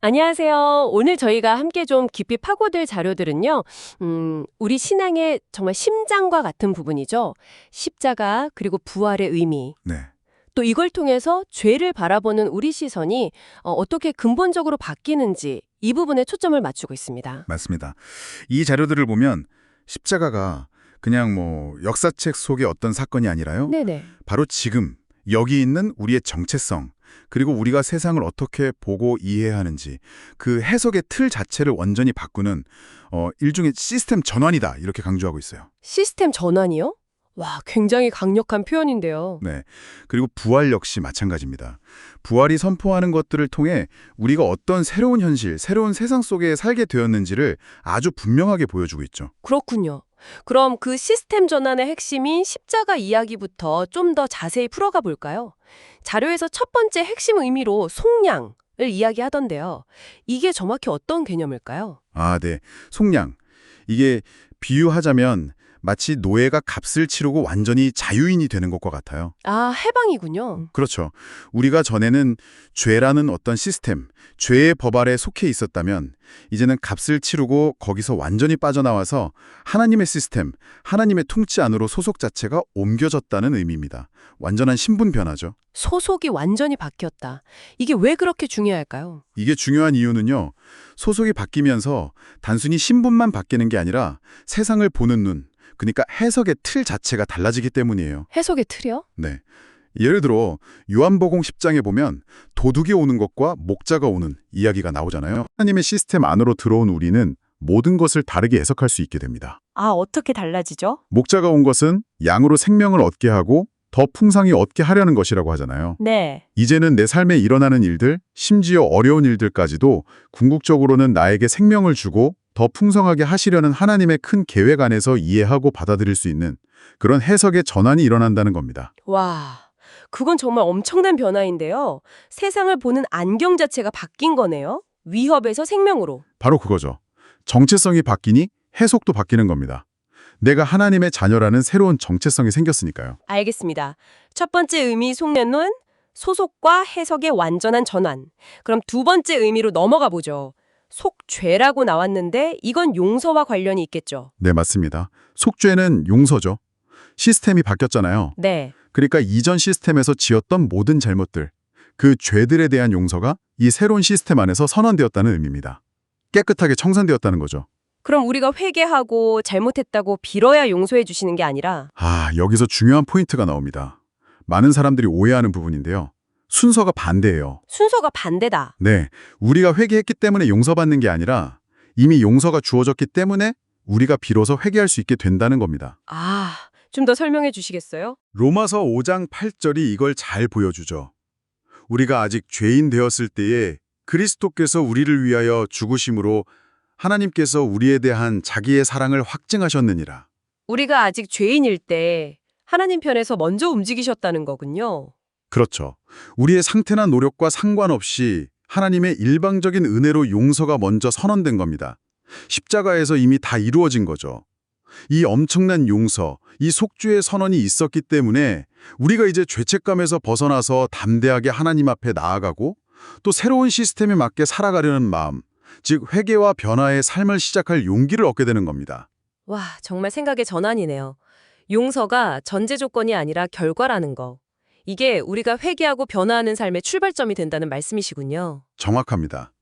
안녕하세요. 오늘 저희가 함께 좀 깊이 파고들 자료들은요. 우리 신앙의 정말 심장과 같은 부분이죠. 십자가 그리고 부활의 의미. 네, 또 이걸 통해서 죄를 바라보는 우리 시선이 어떻게 근본적으로 바뀌는지 이 부분에 초점을 맞추고 있습니다. 맞습니다. 이 자료들을 보면 십자가가 그냥 역사책 속의 어떤 사건이 아니라요. 네네. 바로 지금 여기 있는 우리의 정체성, 그리고 우리가 세상을 어떻게 보고 이해해야 하는지 그 해석의 틀 자체를 완전히 바꾸는 일종의 시스템 전환이다 이렇게 강조하고 있어요. 시스템 전환이요? 와, 굉장히 강력한 표현인데요. 네. 그리고 부활 역시 마찬가지입니다. 부활이 선포하는 것들을 통해 우리가 어떤 새로운 현실, 새로운 세상 속에 살게 되었는지를 아주 분명하게 보여주고 있죠. 그렇군요. 그럼 그 시스템 전환의 핵심인 십자가 이야기부터 좀 더 자세히 풀어가 볼까요? 자료에서 첫 번째 핵심 의미로 속량을 이야기하던데요. 이게 정확히 어떤 개념일까요? 아, 네. 속량. 이게 비유하자면 마치 노예가 값을 치르고 완전히 자유인이 되는 것과 같아요. 아, 해방이군요. 그렇죠. 우리가 전에는 죄라는 어떤 시스템, 죄의 법 아래 속해 있었다면 이제는 값을 치르고 거기서 완전히 빠져나와서 하나님의 시스템, 하나님의 통치 안으로 소속 자체가 옮겨졌다는 의미입니다. 완전한 신분 변화죠. 소속이 완전히 바뀌었다. 이게 왜 그렇게 중요할까요? 이게 중요한 이유는요. 소속이 바뀌면서 단순히 신분만 바뀌는 게 아니라 세상을 보는 눈, 그러니까 해석의 틀 자체가 달라지기 때문이에요. 해석의 틀이요? 네. 예를 들어 요한복음 10장에 보면 도둑이 오는 것과 목자가 오는 이야기가 나오잖아요. 하나님의 시스템 안으로 들어온 우리는 모든 것을 다르게 해석할 수 있게 됩니다. 아, 어떻게 달라지죠? 목자가 온 것은 양으로 생명을 얻게 하고 더 풍성히 얻게 하려는 것이라고 하잖아요. 네. 이제는 내 삶에 일어나는 일들, 심지어 어려운 일들까지도 궁극적으로는 나에게 생명을 주고 더 풍성하게 하시려는 하나님의 큰 계획 안에서 이해하고 받아들일 수 있는 그런 해석의 전환이 일어난다는 겁니다. 와, 그건 정말 엄청난 변화인데요. 세상을 보는 안경 자체가 바뀐 거네요. 위협에서 생명으로. 바로 그거죠. 정체성이 바뀌니 해석도 바뀌는 겁니다. 내가 하나님의 자녀라는 새로운 정체성이 생겼으니까요. 알겠습니다. 첫 번째 의미 속량은 소속과 해석의 완전한 전환. 그럼 두 번째 의미로 넘어가 보죠. 속죄라고 나왔는데 이건 용서와 관련이 있겠죠? 네, 맞습니다. 속죄는 용서죠. 시스템이 바뀌었잖아요. 네. 그러니까 이전 시스템에서 지었던 모든 잘못들, 그 죄들에 대한 용서가 이 새로운 시스템 안에서 선언되었다는 의미입니다. 깨끗하게 청산되었다는 거죠. 그럼 우리가 회개하고 잘못했다고 빌어야 용서해 주시는 게 아니라 여기서 중요한 포인트가 나옵니다. 많은 사람들이 오해하는 부분인데요. 순서가 반대예요. 순서가 반대다. 네, 우리가 회개했기 때문에 용서받는 게 아니라 이미 용서가 주어졌기 때문에 우리가 비로소 회개할 수 있게 된다는 겁니다. 아, 좀 더 설명해 주시겠어요? 로마서 5장 8절이 이걸 잘 보여주죠. 우리가 아직 죄인 되었을 때에 그리스도께서 우리를 위하여 죽으심으로 하나님께서 우리에 대한 자기의 사랑을 확증하셨느니라. 우리가 아직 죄인일 때 하나님 편에서 먼저 움직이셨다는 거군요. 그렇죠. 우리의 상태나 노력과 상관없이 하나님의 일방적인 은혜로 용서가 먼저 선언된 겁니다. 십자가에서 이미 다 이루어진 거죠. 이 엄청난 용서, 이 속죄의 선언이 있었기 때문에 우리가 이제 죄책감에서 벗어나서 담대하게 하나님 앞에 나아가고 또 새로운 시스템에 맞게 살아가려는 마음, 즉 회개와 변화의 삶을 시작할 용기를 얻게 되는 겁니다. 와, 정말 생각의 전환이네요. 용서가 전제 조건이 아니라 결과라는 거. 이게 우리가 회개하고 변화하는 삶의 출발점이 된다는 말씀이시군요. 정확합니다.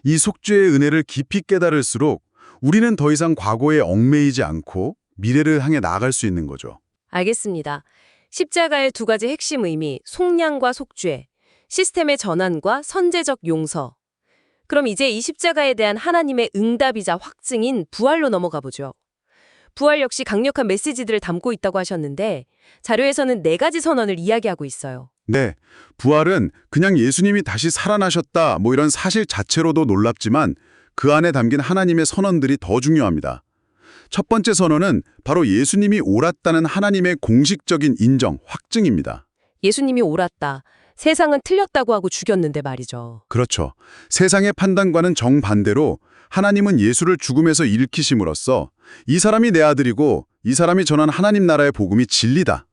이 속죄의 은혜를 깊이 깨달을수록 우리는 더 이상 과거에 얽매이지 않고 미래를 향해 나아갈 수 있는 거죠. 알겠습니다. 십자가의 두 가지 핵심 의미, 속량과 속죄, 시스템의 전환과 선제적 용서. 그럼 이제 이 십자가에 대한 하나님의 응답이자 확증인 부활로 넘어가 보죠. 부활 역시 강력한 메시지들을 담고 있다고 하셨는데 자료에서는 4가지 선언을 이야기하고 있어요. 네, 부활은 그냥 예수님이 다시 살아나셨다 이런 사실 자체로도 놀랍지만 그 안에 담긴 하나님의 선언들이 더 중요합니다. 첫 번째 선언은 바로 예수님이 옳았다는 하나님의 공식적인 인정, 확증입니다. 예수님이 옳았다. 세상은 틀렸다고 하고 죽였는데 말이죠. 그렇죠. 세상의 판단과는 정반대로 하나님은 예수를 죽음에서 일으키심으로써 이 사람이 내 아들이고 이 사람이 전한 하나님 나라의 복음이 진리다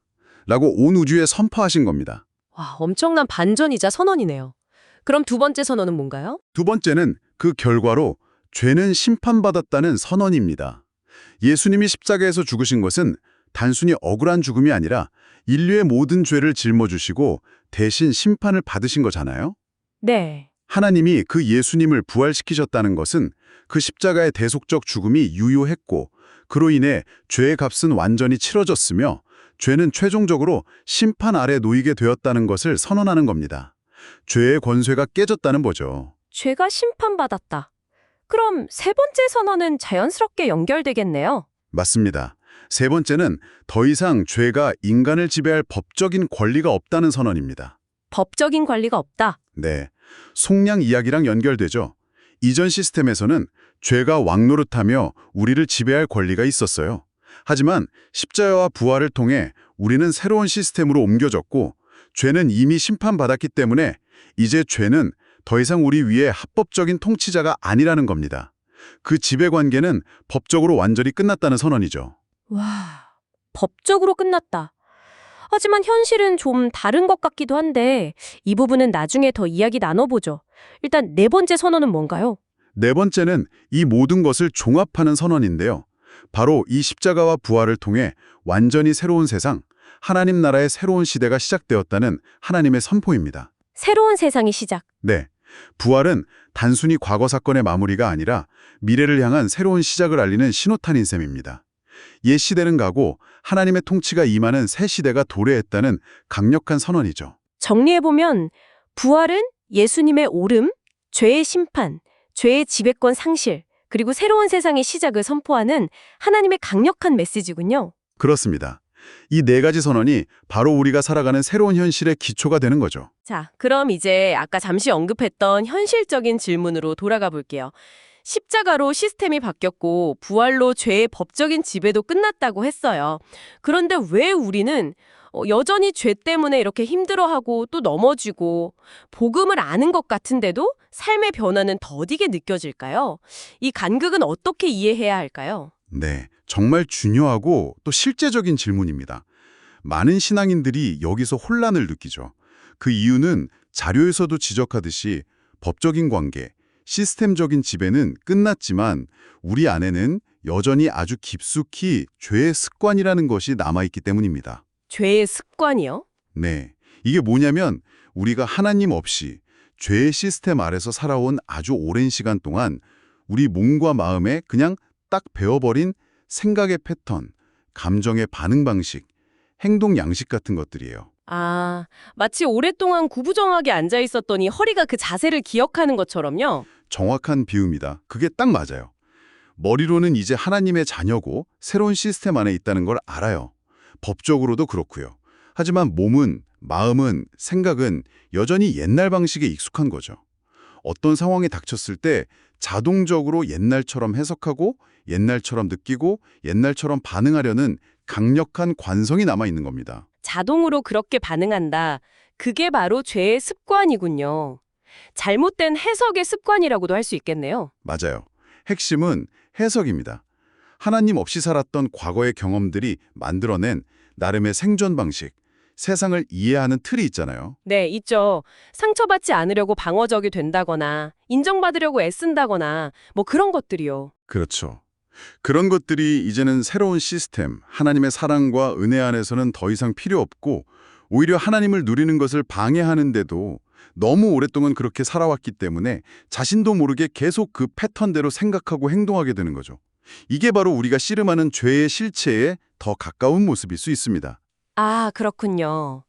라고 온 우주에 선포하신 겁니다. 와, 엄청난 반전이자 선언이네요. 그럼 두 번째 선언은 뭔가요? 두 번째는 그 결과로 죄는 심판받았다는 선언입니다. 예수님이 십자가에서 죽으신 것은 단순히 억울한 죽음이 아니라 인류의 모든 죄를 짊어주시고 대신 심판을 받으신 거잖아요. 네. 하나님이 그 예수님을 부활시키셨다는 것은 그 십자가의 대속적 죽음이 유효했고 그로 인해 죄의 값은 완전히 치러졌으며 죄는 최종적으로 심판 아래 놓이게 되었다는 것을 선언하는 겁니다. 죄의 권세가 깨졌다는 거죠. 죄가 심판받았다. 그럼 세 번째 선언은 자연스럽게 연결되겠네요. 맞습니다. 세 번째는 더 이상 죄가 인간을 지배할 법적인 권리가 없다는 선언입니다. 법적인 관리가 없다. 네, 속량 이야기랑 연결되죠. 이전 시스템에서는 죄가 왕노릇하며 우리를 지배할 권리가 있었어요. 하지만 십자가와 부활을 통해 우리는 새로운 시스템으로 옮겨졌고 죄는 이미 심판받았기 때문에 이제 죄는 더 이상 우리 위에 합법적인 통치자가 아니라는 겁니다. 그 지배관계는 법적으로 완전히 끝났다는 선언이죠. 와, 법적으로 끝났다. 하지만 현실은 좀 다른 것 같기도 한데 이 부분은 나중에 더 이야기 나눠보죠. 일단 네 번째 선언은 뭔가요? 네 번째는 이 모든 것을 종합하는 선언인데요. 바로 이 십자가와 부활을 통해 완전히 새로운 세상, 하나님 나라의 새로운 시대가 시작되었다는 하나님의 선포입니다. 새로운 세상의 시작. 네, 부활은 단순히 과거 사건의 마무리가 아니라 미래를 향한 새로운 시작을 알리는 신호탄인 셈입니다. 옛 시대는 가고 하나님의 통치가 임하는 새 시대가 도래했다는 강력한 선언이죠. 정리해보면 부활은 예수님의 오름, 죄의 심판, 죄의 지배권 상실, 그리고 새로운 세상의 시작을 선포하는 하나님의 강력한 메시지군요. 그렇습니다. 이 네 가지 선언이 바로 우리가 살아가는 새로운 현실의 기초가 되는 거죠. 자, 그럼 이제 아까 잠시 언급했던 현실적인 질문으로 돌아가 볼게요. 십자가로 시스템이 바뀌었고 부활로 죄의 법적인 지배도 끝났다고 했어요. 그런데 왜 우리는 여전히 죄 때문에 이렇게 힘들어하고 또 넘어지고 복음을 아는 것 같은데도 삶의 변화는 더디게 느껴질까요? 이 간극은 어떻게 이해해야 할까요? 네, 정말 중요하고 또 실제적인 질문입니다. 많은 신앙인들이 여기서 혼란을 느끼죠. 그 이유는 자료에서도 지적하듯이 법적인 관계, 시스템적인 지배는 끝났지만 우리 안에는 여전히 아주 깊숙이 죄의 습관이라는 것이 남아있기 때문입니다. 죄의 습관이요? 네, 이게 뭐냐면 우리가 하나님 없이 죄의 시스템 아래서 살아온 아주 오랜 시간 동안 우리 몸과 마음에 그냥 딱 배워버린 생각의 패턴, 감정의 반응 방식, 행동 양식 같은 것들이에요. 아, 마치 오랫동안 구부정하게 앉아 있었더니 허리가 그 자세를 기억하는 것처럼요. 정확한 비유입니다. 그게 딱 맞아요. 머리로는 이제 하나님의 자녀고 새로운 시스템 안에 있다는 걸 알아요. 법적으로도 그렇고요. 하지만 몸은, 마음은, 생각은 여전히 옛날 방식에 익숙한 거죠. 어떤 상황이 닥쳤을 때 자동적으로 옛날처럼 해석하고 옛날처럼 느끼고 옛날처럼 반응하려는 강력한 관성이 남아있는 겁니다. 자동으로 그렇게 반응한다. 그게 바로 죄의 습관이군요. 잘못된 해석의 습관이라고도 할 수 있겠네요. 맞아요. 핵심은 해석입니다. 하나님 없이 살았던 과거의 경험들이 만들어낸 나름의 생존 방식, 세상을 이해하는 틀이 있잖아요. 네, 있죠. 상처받지 않으려고 방어적이 된다거나 인정받으려고 애쓴다거나 뭐 그런 것들이요. 그렇죠. 그런 것들이 이제는 새로운 시스템, 하나님의 사랑과 은혜 안에서는 더 이상 필요 없고 오히려 하나님을 누리는 것을 방해하는데도 너무 오랫동안 그렇게 살아왔기 때문에 자신도 모르게 계속 그 패턴대로 생각하고 행동하게 되는 거죠. 이게 바로 우리가 씨름하는 죄의 실체에 더 가까운 모습일 수 있습니다. 아, 그렇군요.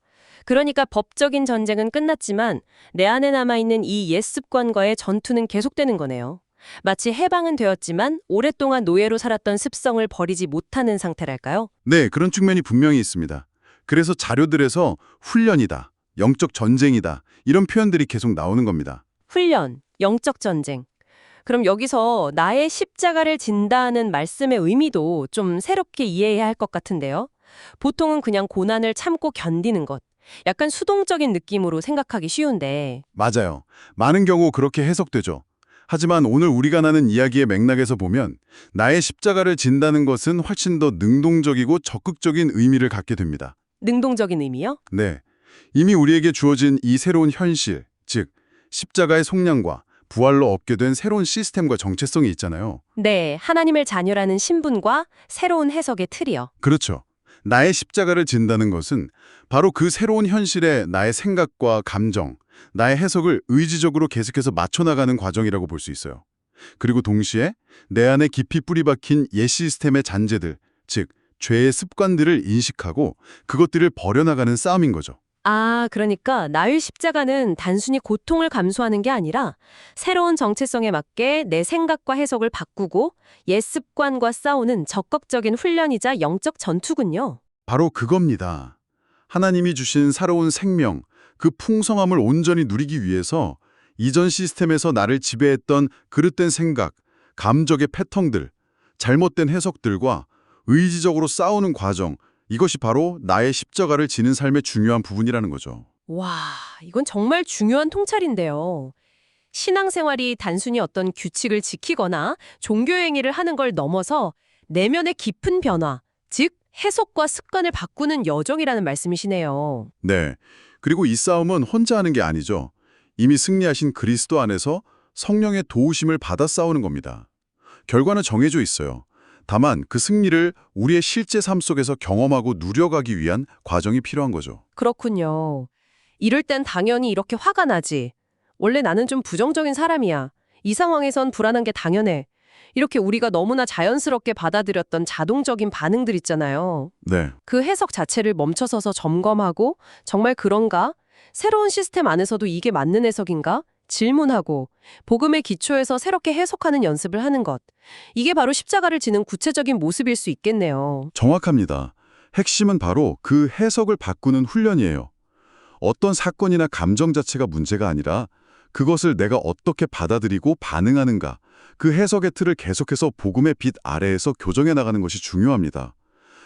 그러니까 법적인 전쟁은 끝났지만 내 안에 남아있는 이 옛 습관과의 전투는 계속되는 거네요. 마치 해방은 되었지만 오랫동안 노예로 살았던 습성을 버리지 못하는 상태랄까요? 네, 그런 측면이 분명히 있습니다. 그래서 자료들에서 훈련이다, 영적 전쟁이다 이런 표현들이 계속 나오는 겁니다. 훈련, 영적 전쟁. 그럼 여기서 나의 십자가를 진다는 말씀의 의미도 좀 새롭게 이해해야 할 것 같은데요. 보통은 그냥 고난을 참고 견디는 것, 약간 수동적인 느낌으로 생각하기 쉬운데, 맞아요. 많은 경우 그렇게 해석되죠. 하지만 오늘 우리가 나눈 이야기의 맥락에서 보면 나의 십자가를 진다는 것은 훨씬 더 능동적이고 적극적인 의미를 갖게 됩니다. 능동적인 의미요? 네. 이미 우리에게 주어진 이 새로운 현실, 즉 십자가의 속량과 부활로 얻게 된 새로운 시스템과 정체성이 있잖아요. 네, 하나님의 자녀라는 신분과 새로운 해석의 틀이요. 그렇죠. 나의 십자가를 진다는 것은 바로 그 새로운 현실에 나의 생각과 감정, 나의 해석을 의지적으로 계속해서 맞춰나가는 과정이라고 볼 수 있어요. 그리고 동시에 내 안에 깊이 뿌리박힌 옛 시스템의 잔재들, 즉 죄의 습관들을 인식하고 그것들을 버려나가는 싸움인 거죠. 아, 그러니까 나의 십자가는 단순히 고통을 감수하는 게 아니라 새로운 정체성에 맞게 내 생각과 해석을 바꾸고 옛 습관과 싸우는 적극적인 훈련이자 영적 전투군요. 바로 그겁니다. 하나님이 주신 살아온 생명, 그 풍성함을 온전히 누리기 위해서 이전 시스템에서 나를 지배했던 그릇된 생각, 감정의 패턴들, 잘못된 해석들과 의지적으로 싸우는 과정, 이것이 바로 나의 십자가를 지는 삶의 중요한 부분이라는 거죠. 와, 이건 정말 중요한 통찰인데요. 신앙생활이 단순히 어떤 규칙을 지키거나 종교 행위를 하는 걸 넘어서 내면의 깊은 변화, 즉 해석과 습관을 바꾸는 여정이라는 말씀이시네요. 네. 그리고 이 싸움은 혼자 하는 게 아니죠. 이미 승리하신 그리스도 안에서 성령의 도우심을 받아 싸우는 겁니다. 결과는 정해져 있어요. 다만 그 승리를 우리의 실제 삶 속에서 경험하고 누려가기 위한 과정이 필요한 거죠. 그렇군요. 이럴 땐 당연히 이렇게 화가 나지. 원래 나는 좀 부정적인 사람이야. 이 상황에선 불안한 게 당연해. 이렇게 우리가 너무나 자연스럽게 받아들였던 자동적인 반응들 있잖아요. 네. 그 해석 자체를 멈춰서서 점검하고 정말 그런가? 새로운 시스템 안에서도 이게 맞는 해석인가? 질문하고 복음의 기초에서 새롭게 해석하는 연습을 하는 것. 이게 바로 십자가를 지는 구체적인 모습일 수 있겠네요. 정확합니다. 핵심은 바로 그 해석을 바꾸는 훈련이에요. 어떤 사건이나 감정 자체가 문제가 아니라 그것을 내가 어떻게 받아들이고 반응하는가, 그 해석의 틀을 계속해서 복음의 빛 아래에서 교정해 나가는 것이 중요합니다.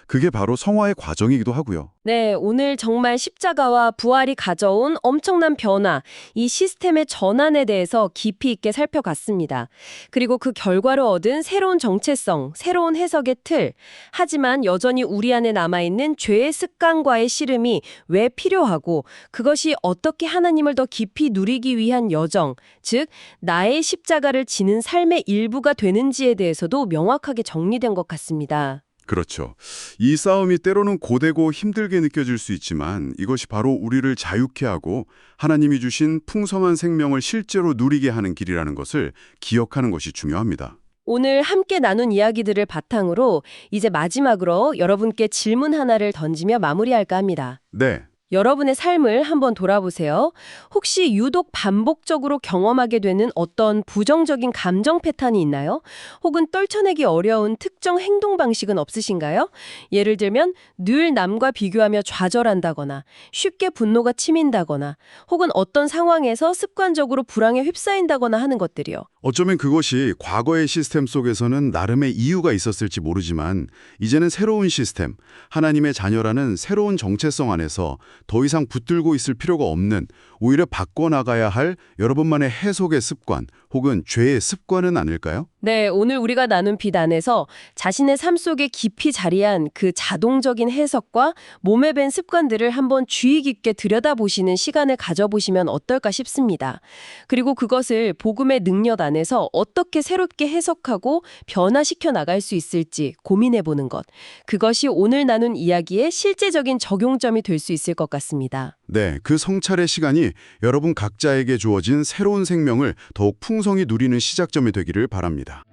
그게 바로 성화의 과정이기도 하고요. 네, 오늘 정말 십자가와 부활이 가져온 엄청난 변화, 이 시스템의 전환에 대해서 깊이 있게 살펴봤습니다. 그리고 그 결과로 얻은 새로운 정체성, 새로운 해석의 틀, 하지만 여전히 우리 안에 남아있는 죄의 습관과의 씨름이 왜 필요하고 그것이 어떻게 하나님을 더 깊이 누리기 위한 여정, 즉 나의 십자가를 지는 삶의 일부가 되는지에 대해서도 명확하게 정리된 것 같습니다. 그렇죠. 이 싸움이 때로는 고되고 힘들게 느껴질 수 있지만 이것이 바로 우리를 자유케 하고 하나님이 주신 풍성한 생명을 실제로 누리게 하는 길이라는 것을 기억하는 것이 중요합니다. 오늘 함께 나눈 이야기들을 바탕으로 이제 마지막으로 여러분께 질문 하나를 던지며 마무리할까 합니다. 네. 여러분의 삶을 한번 돌아보세요. 혹시 유독 반복적으로 경험하게 되는 어떤 부정적인 감정 패턴이 있나요? 혹은 떨쳐내기 어려운 특정 행동 방식은 없으신가요? 예를 들면 늘 남과 비교하며 좌절한다거나 쉽게 분노가 치민다거나 혹은 어떤 상황에서 습관적으로 불안에 휩싸인다거나 하는 것들이요. 어쩌면 그것이 과거의 시스템 속에서는 나름의 이유가 있었을지 모르지만 이제는 새로운 시스템, 하나님의 자녀라는 새로운 정체성 안에서 더 이상 붙들고 있을 필요가 없는, 오히려 바꿔나가야 할 여러분만의 해석의 습관 혹은 죄의 습관은 아닐까요? 네, 오늘 우리가 나눈 빛 안에서 자신의 삶 속에 깊이 자리한 그 자동적인 해석과 몸에 밴 습관들을 한번 주의 깊게 들여다보시는 시간을 가져보시면 어떨까 싶습니다. 그리고 그것을 복음의 능력 안에서 어떻게 새롭게 해석하고 변화시켜 나갈 수 있을지 고민해보는 것. 그것이 오늘 나눈 이야기의 실제적인 적용점이 될 수 있을 것 같습니다. 네, 그 성찰의 시간이 여러분 각자에게 주어진 새로운 생명을 더욱 풍성히 누리는 시작점이 되기를 바랍니다.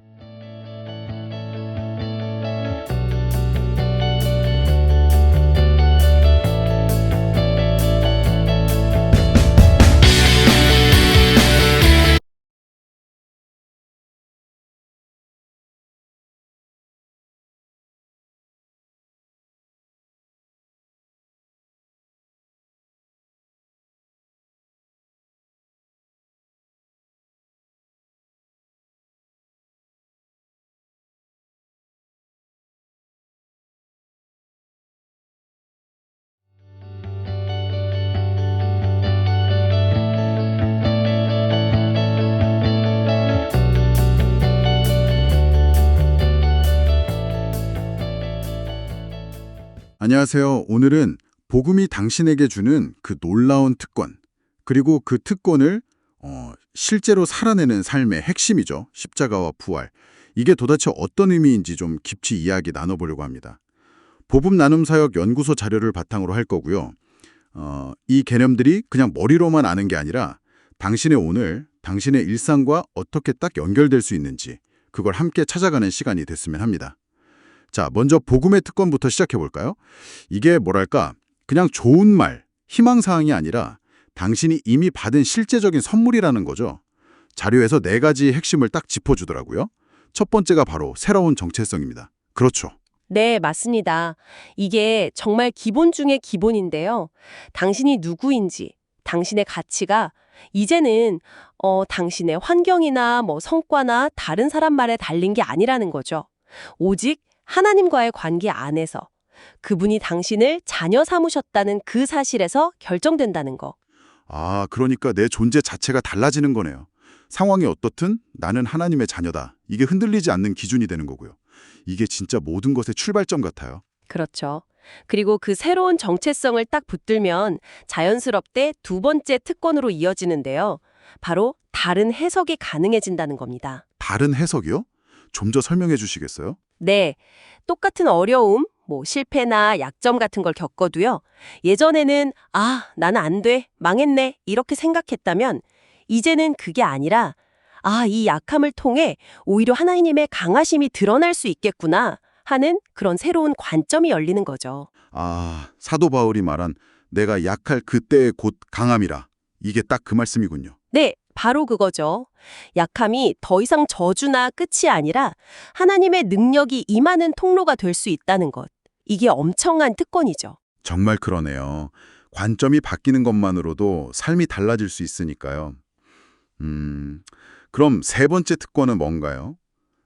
안녕하세요. 오늘은 복음이 당신에게 주는 그 놀라운 특권, 그리고 그 특권을 실제로 살아내는 삶의 핵심이죠. 십자가와 부활. 이게 도대체 어떤 의미인지 좀 깊이 이야기 나눠보려고 합니다. 복음 나눔 사역 연구소 자료를 바탕으로 할 거고요. 이 개념들이 그냥 머리로만 아는 게 아니라 당신의 오늘, 당신의 일상과 어떻게 딱 연결될 수 있는지 그걸 함께 찾아가는 시간이 됐으면 합니다. 자, 먼저 복음의 특권부터 시작해 볼까요? 이게 뭐랄까, 그냥 좋은 말, 희망사항이 아니라 당신이 이미 받은 실제적인 선물이라는 거죠. 자료에서 4가지 핵심을 딱 짚어주더라고요. 첫 번째가 바로 새로운 정체성입니다. 그렇죠. 네, 맞습니다. 이게 정말 기본 중의 기본인데요. 당신이 누구인지, 당신의 가치가 이제는 당신의 환경이나 성과나 다른 사람 말에 달린 게 아니라는 거죠. 오직 하나님과의 관계 안에서 그분이 당신을 자녀 삼으셨다는 그 사실에서 결정된다는 거. 아, 그러니까 내 존재 자체가 달라지는 거네요. 상황이 어떻든 나는 하나님의 자녀다. 이게 흔들리지 않는 기준이 되는 거고요. 이게 진짜 모든 것의 출발점 같아요. 그렇죠. 그리고 그 새로운 정체성을 딱 붙들면 자연스럽게 두 번째 특권으로 이어지는데요. 바로 다른 해석이 가능해진다는 겁니다. 다른 해석이요? 좀 더 설명해 주시겠어요? 네, 똑같은 어려움, 실패나 약점 같은 걸 겪어도요. 예전에는 나는 안 돼, 망했네 이렇게 생각했다면 이제는 그게 아니라 이 약함을 통해 오히려 하나님의 강하심이 드러날 수 있겠구나 하는 그런 새로운 관점이 열리는 거죠. 아, 사도 바울이 말한 내가 약할 그때의 곧 강함이라. 이게 딱 그 말씀이군요. 네, 바로 그거죠. 약함이 더 이상 저주나 끝이 아니라 하나님의 능력이 임하는 통로가 될 수 있다는 것. 이게 엄청난 특권이죠. 정말 그러네요. 관점이 바뀌는 것만으로도 삶이 달라질 수 있으니까요. 그럼 세 번째 특권은 뭔가요?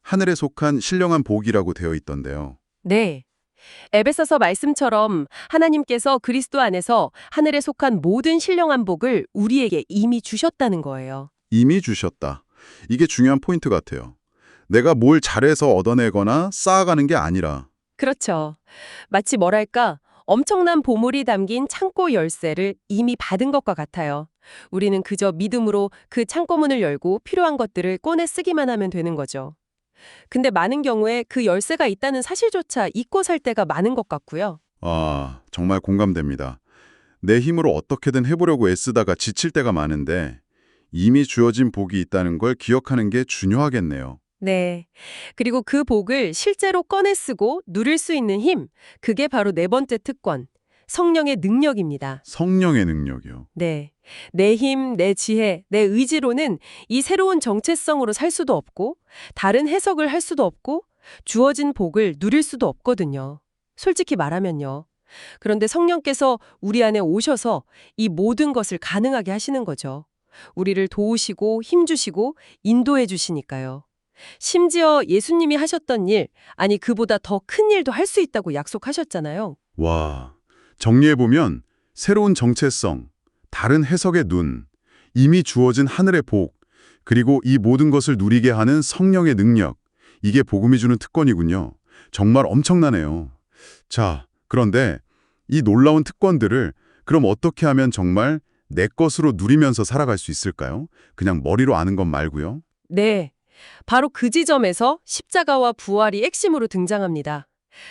하늘에 속한 신령한 복이라고 되어 있던데요. 네. 에베소서 말씀처럼 하나님께서 그리스도 안에서 하늘에 속한 모든 신령한 복을 우리에게 이미 주셨다는 거예요. 이미 주셨다. 이게 중요한 포인트 같아요. 내가 뭘 잘해서 얻어내거나 쌓아가는 게 아니라. 그렇죠. 마치 뭐랄까 엄청난 보물이 담긴 창고 열쇠를 이미 받은 것과 같아요. 우리는 그저 믿음으로 그 창고문을 열고 필요한 것들을 꺼내 쓰기만 하면 되는 거죠. 근데 많은 경우에 그 열쇠가 있다는 사실조차 잊고 살 때가 많은 것 같고요. 아, 정말 공감됩니다. 내 힘으로 어떻게든 해보려고 애쓰다가 지칠 때가 많은데 이미 주어진 복이 있다는 걸 기억하는 게 중요하겠네요. 네. 그리고 그 복을 실제로 꺼내 쓰고 누릴 수 있는 힘, 그게 바로 네 번째 특권, 성령의 능력입니다. 성령의 능력이요. 네. 내 힘, 내 지혜, 내 의지로는 이 새로운 정체성으로 살 수도 없고, 다른 해석을 할 수도 없고, 주어진 복을 누릴 수도 없거든요. 솔직히 말하면요. 그런데 성령께서 우리 안에 오셔서 이 모든 것을 가능하게 하시는 거죠. 우리를 도우시고 힘주시고 인도해 주시니까요. 심지어 예수님이 하셨던 일, 아니 그보다 더 큰 일도 할 수 있다고 약속하셨잖아요. 와, 정리해보면 새로운 정체성, 다른 해석의 눈, 이미 주어진 하늘의 복, 그리고 이 모든 것을 누리게 하는 성령의 능력, 이게 복음이 주는 특권이군요. 정말 엄청나네요. 자, 그런데 이 놀라운 특권들을 그럼 어떻게 하면 정말 내 것으로 누리면서 살아갈 수 있을까요? 그냥 머리로 아는 것 말고요. 네. 바로 그 지점에서 십자가와 부활이 핵심으로 등장합니다.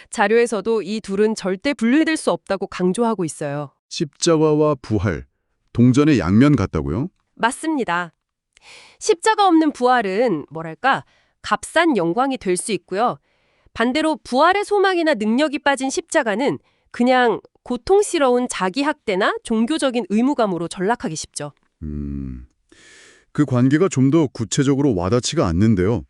자료에서도 이 둘은 절대 분리될 수 없다고 강조하고 있어요. 십자가와 부활, 동전의 양면 같다고요? 맞습니다. 십자가 없는 부활은 뭐랄까 값싼 영광이 될 수 있고요. 반대로 부활의 소망이나 능력이 빠진 십자가는 그냥 고통스러운 자기 학대나 종교적인 의무감으로 전락하기 쉽죠. 그 관계가 좀 더 구체적으로 와닿지가 않는데요.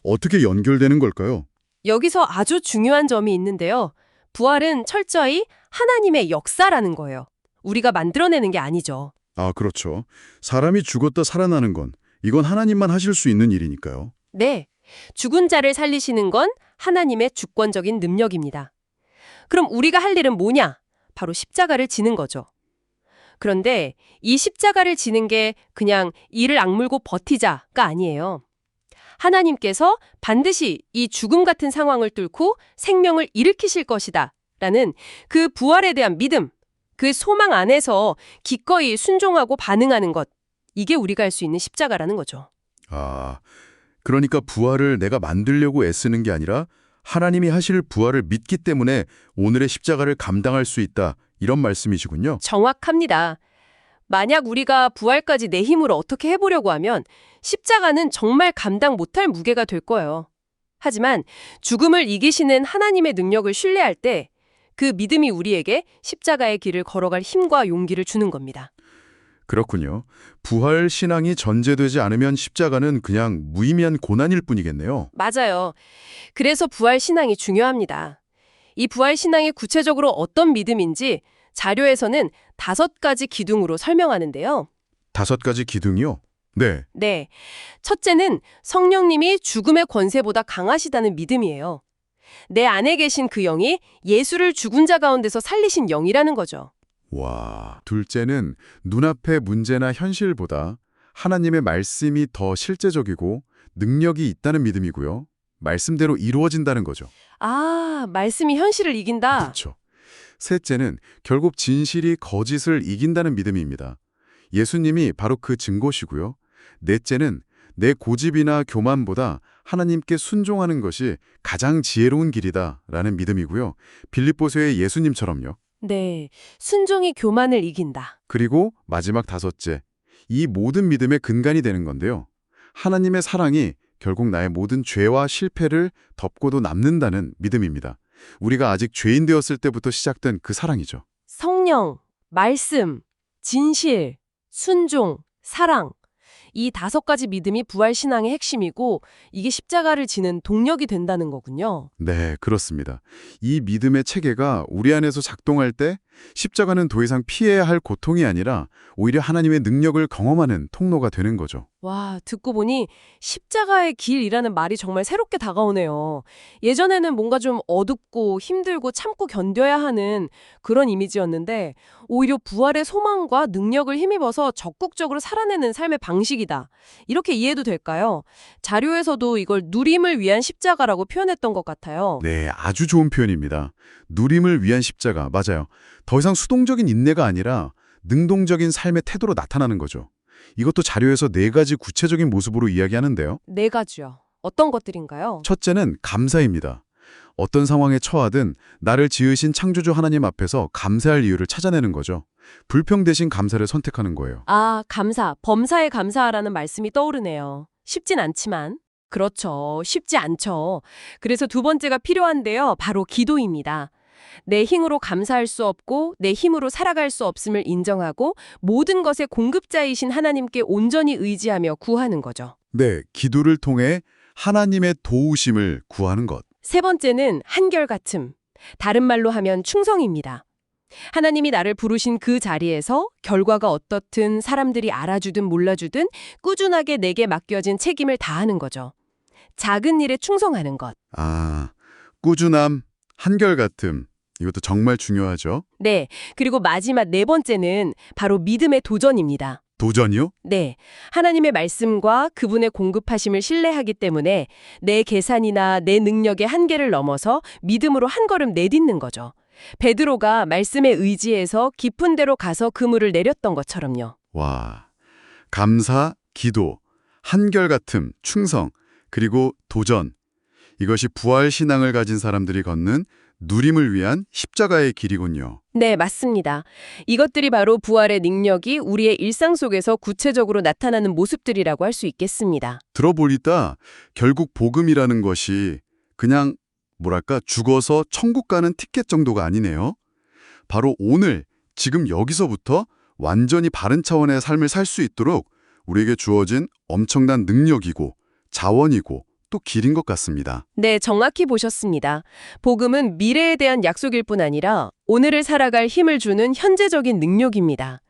어떻게 연결되는 걸까요? 여기서 아주 중요한 점이 있는데요. 부활은 철저히 하나님의 역사라는 거예요. 우리가 만들어내는 게 아니죠. 아, 그렇죠. 사람이 죽었다 살아나는 건 이건 하나님만 하실 수 있는 일이니까요. 네. 죽은 자를 살리시는 건 하나님의 주권적인 능력입니다. 그럼 우리가 할 일은 뭐냐? 바로 십자가를 지는 거죠. 그런데 이 십자가를 지는 게 그냥 이를 악물고 버티자가 아니에요. 하나님께서 반드시 이 죽음 같은 상황을 뚫고 생명을 일으키실 것이다 라는 그 부활에 대한 믿음, 그 소망 안에서 기꺼이 순종하고 반응하는 것. 이게 우리가 할 수 있는 십자가라는 거죠. 아, 그러니까 부활을 내가 만들려고 애쓰는 게 아니라 하나님이 하실 부활을 믿기 때문에 오늘의 십자가를 감당할 수 있다. 이런 말씀이시군요. 정확합니다. 만약 우리가 부활까지 내 힘으로 어떻게 해보려고 하면 십자가는 정말 감당 못할 무게가 될 거예요. 하지만 죽음을 이기시는 하나님의 능력을 신뢰할 때 그 믿음이 우리에게 십자가의 길을 걸어갈 힘과 용기를 주는 겁니다. 그렇군요. 부활 신앙이 전제되지 않으면 십자가는 그냥 무의미한 고난일 뿐이겠네요. 맞아요. 그래서 부활 신앙이 중요합니다. 이 부활 신앙이 구체적으로 어떤 믿음인지 자료에서는 5가지 기둥으로 설명하는데요. 5가지 기둥이요? 네. 네. 첫째는 성령님이 죽음의 권세보다 강하시다는 믿음이에요. 내 안에 계신 그 영이 예수를 죽은 자 가운데서 살리신 영이라는 거죠. 와, 둘째는 눈앞의 문제나 현실보다 하나님의 말씀이 더 실제적이고 능력이 있다는 믿음이고요. 말씀대로 이루어진다는 거죠. 아, 말씀이 현실을 이긴다. 그렇죠. 셋째는 결국 진실이 거짓을 이긴다는 믿음입니다. 예수님이 바로 그 증거시고요. 넷째는 내 고집이나 교만보다 하나님께 순종하는 것이 가장 지혜로운 길이다라는 믿음이고요. 빌립보서의 예수님처럼요. 네, 순종이 교만을 이긴다. 그리고 마지막 5째, 이 모든 믿음의 근간이 되는 건데요. 하나님의 사랑이 결국 나의 모든 죄와 실패를 덮고도 남는다는 믿음입니다. 우리가 아직 죄인 되었을 때부터 시작된 그 사랑이죠. 성령, 말씀, 진실, 순종, 사랑. 이 5가지 믿음이 부활 신앙의 핵심이고 이게 십자가를 지는 동력이 된다는 거군요. 네, 그렇습니다. 이 믿음의 체계가 우리 안에서 작동할 때 십자가는 더 이상 피해야 할 고통이 아니라 오히려 하나님의 능력을 경험하는 통로가 되는 거죠. 와, 듣고 보니 십자가의 길이라는 말이 정말 새롭게 다가오네요. 예전에는 뭔가 좀 어둡고 힘들고 참고 견뎌야 하는 그런 이미지였는데 오히려 부활의 소망과 능력을 힘입어서 적극적으로 살아내는 삶의 방식이다. 이렇게 이해도 될까요? 자료에서도 이걸 누림을 위한 십자가라고 표현했던 것 같아요. 네, 아주 좋은 표현입니다. 누림을 위한 십자가, 맞아요. 더 이상 수동적인 인내가 아니라 능동적인 삶의 태도로 나타나는 거죠. 이것도 자료에서 4가지 구체적인 모습으로 이야기하는데요. 4가지요. 어떤 것들인가요? 첫째는 감사입니다. 어떤 상황에 처하든 나를 지으신 창조주 하나님 앞에서 감사할 이유를 찾아내는 거죠. 불평 대신 감사를 선택하는 거예요. 아, 감사. 범사에 감사하라는 말씀이 떠오르네요. 쉽진 않지만. 그렇죠. 쉽지 않죠. 그래서 2번째가 필요한데요. 바로 기도입니다. 내 힘으로 감사할 수 없고 내 힘으로 살아갈 수 없음을 인정하고 모든 것의 공급자이신 하나님께 온전히 의지하며 구하는 거죠. 네, 기도를 통해 하나님의 도우심을 구하는 것. 3번째는 한결같음. 다른 말로 하면 충성입니다. 하나님이 나를 부르신 그 자리에서 결과가 어떻든 사람들이 알아주든 몰라주든 꾸준하게 내게 맡겨진 책임을 다하는 거죠. 작은 일에 충성하는 것. 아, 꾸준함, 한결같음. 이것도 정말 중요하죠. 네, 그리고 마지막 4번째는 바로 믿음의 도전입니다. 도전이요? 네, 하나님의 말씀과 그분의 공급하심을 신뢰하기 때문에 내 계산이나 내 능력의 한계를 넘어서 믿음으로 한 걸음 내딛는 거죠. 베드로가 말씀에 의지해서 깊은 데로 가서 그물을 내렸던 것처럼요. 와, 감사, 기도, 한결같음, 충성, 그리고 도전. 이것이 부활 신앙을 가진 사람들이 걷는 누림을 위한 십자가의 길이군요. 네, 맞습니다. 이것들이 바로 부활의 능력이 우리의 일상 속에서 구체적으로 나타나는 모습들이라고 할 수 있겠습니다. 들어보니까 결국 복음이라는 것이 그냥 뭐랄까 죽어서 천국 가는 티켓 정도가 아니네요. 바로 오늘, 지금 여기서부터 완전히 바른 차원의 삶을 살 수 있도록 우리에게 주어진 엄청난 능력이고 자원이고 또 길인 것 같습니다. 네, 정확히 보셨습니다. 복음은 미래에 대한 약속일 뿐 아니라 오늘을 살아갈 힘을 주는 현재적인 능력입니다.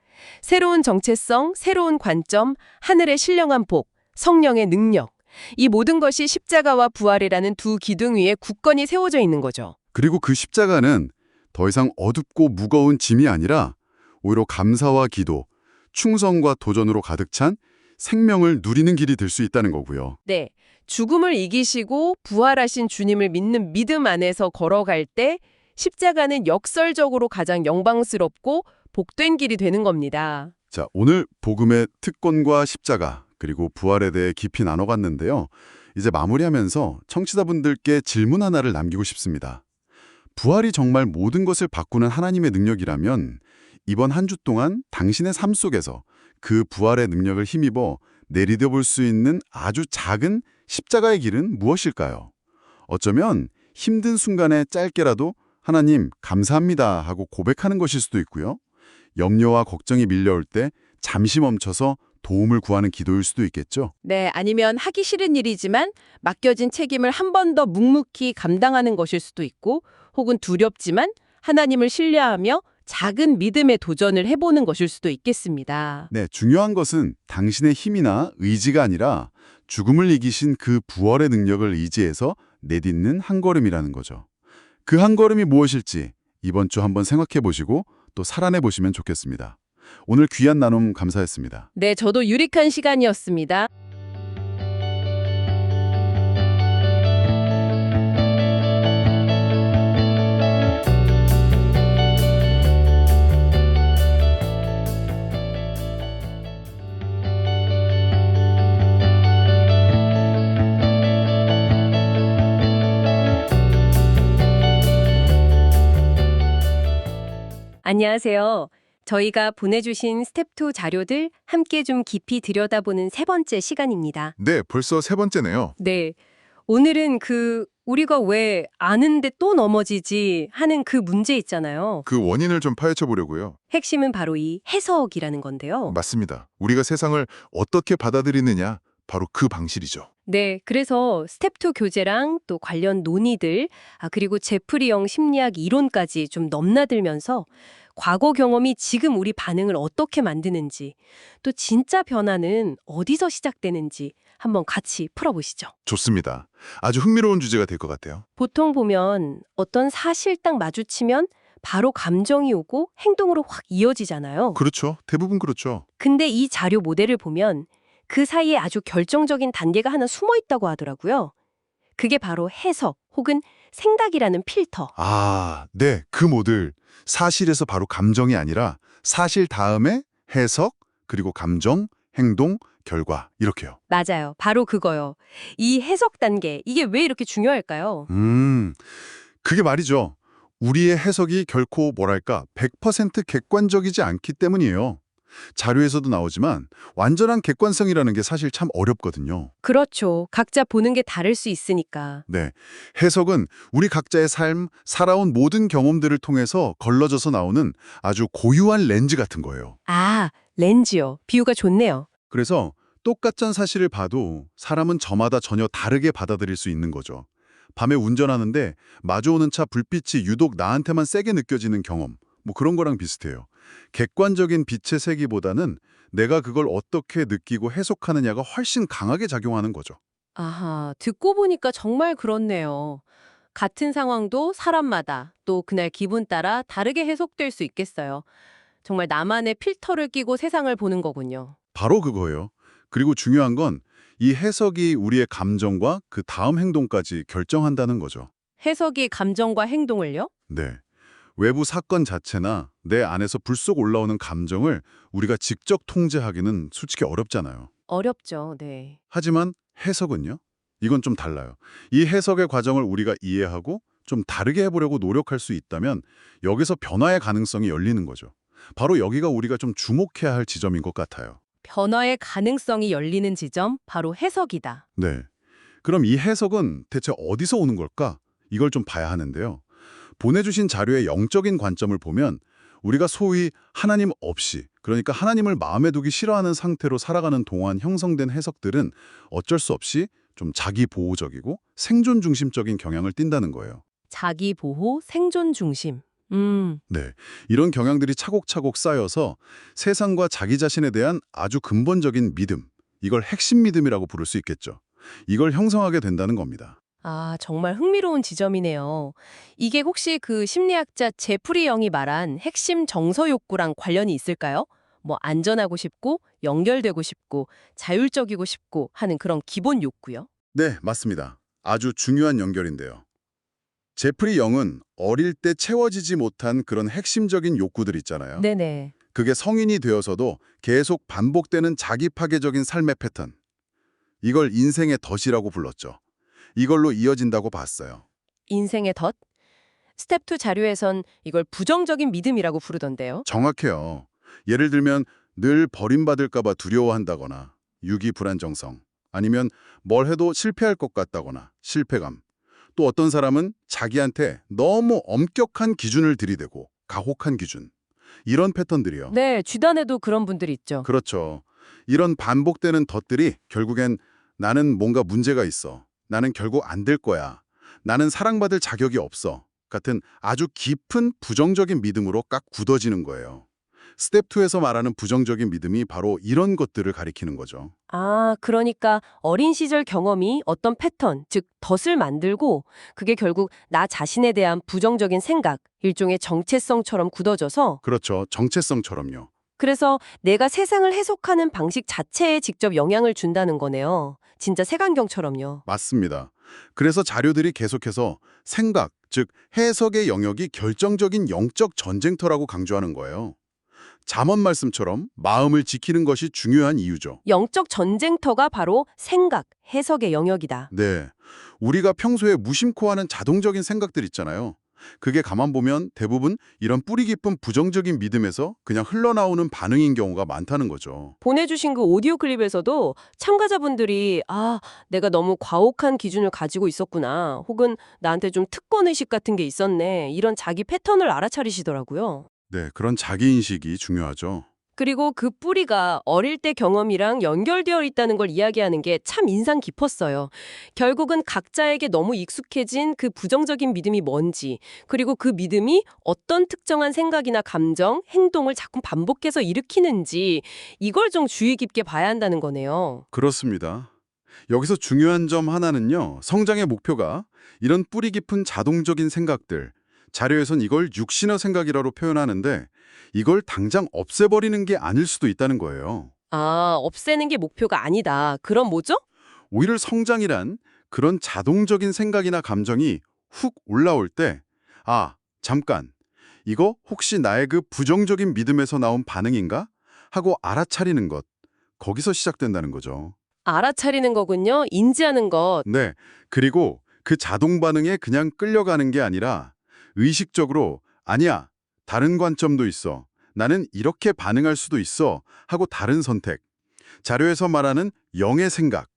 새로운 정체성, 새로운 관점, 하늘의 신령한 복, 성령의 능력. 이 모든 것이 십자가와 부활이라는 2 기둥 위에 굳건히 세워져 있는 거죠. 그리고 그 십자가는 더 이상 어둡고 무거운 짐이 아니라 오히려 감사와 기도, 충성과 도전으로 가득 찬 생명을 누리는 길이 될 수 있다는 거고요. 네, 죽음을 이기시고 부활하신 주님을 믿는 믿음 안에서 걸어갈 때 십자가는 역설적으로 가장 영광스럽고 복된 길이 되는 겁니다. 자, 오늘 복음의 특권과 십자가 그리고 부활에 대해 깊이 나눠봤는데요. 이제 마무리하면서 청취자분들께 질문 하나를 남기고 싶습니다. 부활이 정말 모든 것을 바꾸는 하나님의 능력이라면 이번 한 주 동안 당신의 삶 속에서 그 부활의 능력을 힘입어 내디뎌볼 수 있는 아주 작은 십자가의 길은 무엇일까요? 어쩌면 힘든 순간에 짧게라도 하나님 감사합니다 하고 고백하는 것일 수도 있고요. 염려와 걱정이 밀려올 때 잠시 멈춰서 도움을 구하는 기도일 수도 있겠죠. 네, 아니면 하기 싫은 일이지만 맡겨진 책임을 한 번 더 묵묵히 감당하는 것일 수도 있고, 혹은 두렵지만 하나님을 신뢰하며 작은 믿음의 도전을 해보는 것일 수도 있겠습니다. 네, 중요한 것은 당신의 힘이나 의지가 아니라 죽음을 이기신 그 부활의 능력을 의지해서 내딛는 한 걸음이라는 거죠. 그 한 걸음이 무엇일지 이번 주 한번 생각해 보시고 또 살아내 보시면 좋겠습니다. 오늘 귀한 나눔 감사했습니다. 네, 저도 유익한 시간이었습니다. 안녕하세요. 저희가 보내주신 스텝2 자료들 함께 좀 깊이 들여다보는 세 번째 시간입니다. 네, 벌써 세 번째네요. 네. 오늘은 우리가 왜 아는데 또 넘어지지 하는 그 문제 있잖아요. 그 원인을 좀 파헤쳐 보려고요. 핵심은 바로 이 해석이라는 건데요. 맞습니다. 우리가 세상을 어떻게 받아들이느냐, 바로 그 방식이죠. 네, 그래서 스텝2 교재랑 또 관련 논의들, 그리고 제프리형 심리학 이론까지 좀 넘나들면서 과거 경험이 지금 우리 반응을 어떻게 만드는지, 또 진짜 변화는 어디서 시작되는지 한번 같이 풀어보시죠. 좋습니다. 아주 흥미로운 주제가 될 것 같아요. 보통 보면 어떤 사실 딱 마주치면 바로 감정이 오고 행동으로 확 이어지잖아요. 그렇죠. 대부분 그렇죠. 근데 이 자료 모델을 보면 그 사이에 아주 결정적인 단계가 하나 숨어 있다고 하더라고요. 그게 바로 해석 혹은 생각이라는 필터. 아, 네. 그 모델. 사실에서 바로 감정이 아니라 사실 다음에 해석, 그리고 감정, 행동, 결과 이렇게요. 맞아요. 바로 그거요. 이 해석 단계, 이게 왜 이렇게 중요할까요? 그게 말이죠. 우리의 해석이 결코 뭐랄까 100% 객관적이지 않기 때문이에요. 자료에서도 나오지만 완전한 객관성이라는 게 사실 참 어렵거든요. 그렇죠. 각자 보는 게 다를 수 있으니까. 네, 해석은 우리 각자의 삶, 살아온 모든 경험들을 통해서 걸러져서 나오는 아주 고유한 렌즈 같은 거예요. 아, 렌즈요. 비유가 좋네요. 그래서 똑같은 사실을 봐도 사람은 저마다 전혀 다르게 받아들일 수 있는 거죠. 밤에 운전하는데 마주오는 차 불빛이 유독 나한테만 세게 느껴지는 경험, 뭐 그런 거랑 비슷해요. 객관적인 빛의 세기보다는 내가 그걸 어떻게 느끼고 해석하느냐가 훨씬 강하게 작용하는 거죠. 아하, 듣고 보니까 정말 그렇네요. 같은 상황도 사람마다 또 그날 기분 따라 다르게 해석될 수 있겠어요. 정말 나만의 필터를 끼고 세상을 보는 거군요. 바로 그거예요. 그리고 중요한 건 이 해석이 우리의 감정과 그 다음 행동까지 결정한다는 거죠. 해석이 감정과 행동을요? 네. 외부 사건 자체나 내 안에서 불쑥 올라오는 감정을 우리가 직접 통제하기는 솔직히 어렵잖아요. 어렵죠. 네. 하지만 해석은요? 이건 좀 달라요. 이 해석의 과정을 우리가 이해하고 좀 다르게 해보려고 노력할 수 있다면 여기서 변화의 가능성이 열리는 거죠. 바로 여기가 우리가 좀 주목해야 할 지점인 것 같아요. 변화의 가능성이 열리는 지점, 바로 해석이다. 네. 그럼 이 해석은 대체 어디서 오는 걸까? 이걸 좀 봐야 하는데요. 보내주신 자료의 영적인 관점을 보면 우리가 소위 하나님 없이, 그러니까 하나님을 마음에 두기 싫어하는 상태로 살아가는 동안 형성된 해석들은 어쩔 수 없이 좀 자기 보호적이고 생존 중심적인 경향을 띈다는 거예요. 자기 보호, 생존 중심. 네, 이런 경향들이 차곡차곡 쌓여서 세상과 자기 자신에 대한 아주 근본적인 믿음, 이걸 핵심 믿음이라고 부를 수 있겠죠. 이걸 형성하게 된다는 겁니다. 아, 정말 흥미로운 지점이네요. 이게 혹시 그 심리학자 제프리 영이 말한 핵심 정서 욕구랑 관련이 있을까요? 뭐 안전하고 싶고, 연결되고 싶고, 자율적이고 싶고 하는 그런 기본 욕구요? 네, 맞습니다. 아주 중요한 연결인데요. 제프리 영은 어릴 때 채워지지 못한 그런 핵심적인 욕구들 있잖아요. 네네. 그게 성인이 되어서도 계속 반복되는 자기 파괴적인 삶의 패턴. 이걸 인생의 덫이라고 불렀죠. 이걸로 이어진다고 봤어요. 인생의 덫? 스텝 2 자료에선 이걸 부정적인 믿음이라고 부르던데요. 정확해요. 예를 들면 늘 버림받을까 봐 두려워한다거나 유기불안정성, 아니면 뭘 해도 실패할 것 같다거나 실패감. 또 어떤 사람은 자기한테 너무 엄격한 기준을 들이대고 가혹한 기준. 이런 패턴들이요. 네, 쥐단에도 그런 분들이 있죠. 그렇죠. 이런 반복되는 덫들이 결국엔 나는 뭔가 문제가 있어. 나는 결국 안 될 거야. 나는 사랑받을 자격이 없어. 같은 아주 깊은 부정적인 믿음으로 깍 굳어지는 거예요. 스텝 2에서 말하는 부정적인 믿음이 바로 이런 것들을 가리키는 거죠. 아, 그러니까 어린 시절 경험이 어떤 패턴, 즉 덫을 만들고 그게 결국 나 자신에 대한 부정적인 생각, 일종의 정체성처럼 굳어져서 그렇죠. 정체성처럼요. 그래서 내가 세상을 해석하는 방식 자체에 직접 영향을 준다는 거네요. 진짜 색안경처럼요. 맞습니다. 그래서 자료들이 계속해서 생각, 즉 해석의 영역이 결정적인 영적 전쟁터라고 강조하는 거예요. 잠언 말씀처럼 마음을 지키는 것이 중요한 이유죠. 영적 전쟁터가 바로 생각, 해석의 영역이다. 네, 우리가 평소에 무심코 하는 자동적인 생각들 있잖아요. 그게 가만 보면 대부분 이런 뿌리 깊은 부정적인 믿음에서 그냥 흘러나오는 반응인 경우가 많다는 거죠. 보내주신 그 오디오 클립에서도 참가자분들이 내가 너무 과혹한 기준을 가지고 있었구나. 혹은 나한테 좀 특권의식 같은 게 있었네. 이런 자기 패턴을 알아차리시더라고요. 네, 그런 자기인식이 중요하죠. 그리고 그 뿌리가 어릴 때 경험이랑 연결되어 있다는 걸 이야기하는 게 참 인상 깊었어요. 결국은 각자에게 너무 익숙해진 그 부정적인 믿음이 뭔지, 그리고 그 믿음이 어떤 특정한 생각이나 감정, 행동을 자꾸 반복해서 일으키는지 이걸 좀 주의 깊게 봐야 한다는 거네요. 그렇습니다. 여기서 중요한 점 하나는요. 성장의 목표가 이런 뿌리 깊은 자동적인 생각들, 자료에선 이걸 육신의 생각이라고 표현하는데 이걸 당장 없애버리는 게 아닐 수도 있다는 거예요. 아, 없애는 게 목표가 아니다. 그럼 뭐죠? 오히려 성장이란 그런 자동적인 생각이나 감정이 훅 올라올 때 잠깐, 이거 혹시 나의 그 부정적인 믿음에서 나온 반응인가? 하고 알아차리는 것, 거기서 시작된다는 거죠. 알아차리는 거군요. 인지하는 것. 네, 그리고 그 자동 반응에 그냥 끌려가는 게 아니라 의식적으로 아니야, 다른 관점도 있어. 나는 이렇게 반응할 수도 있어. 하고 다른 선택. 자료에서 말하는 영의 생각,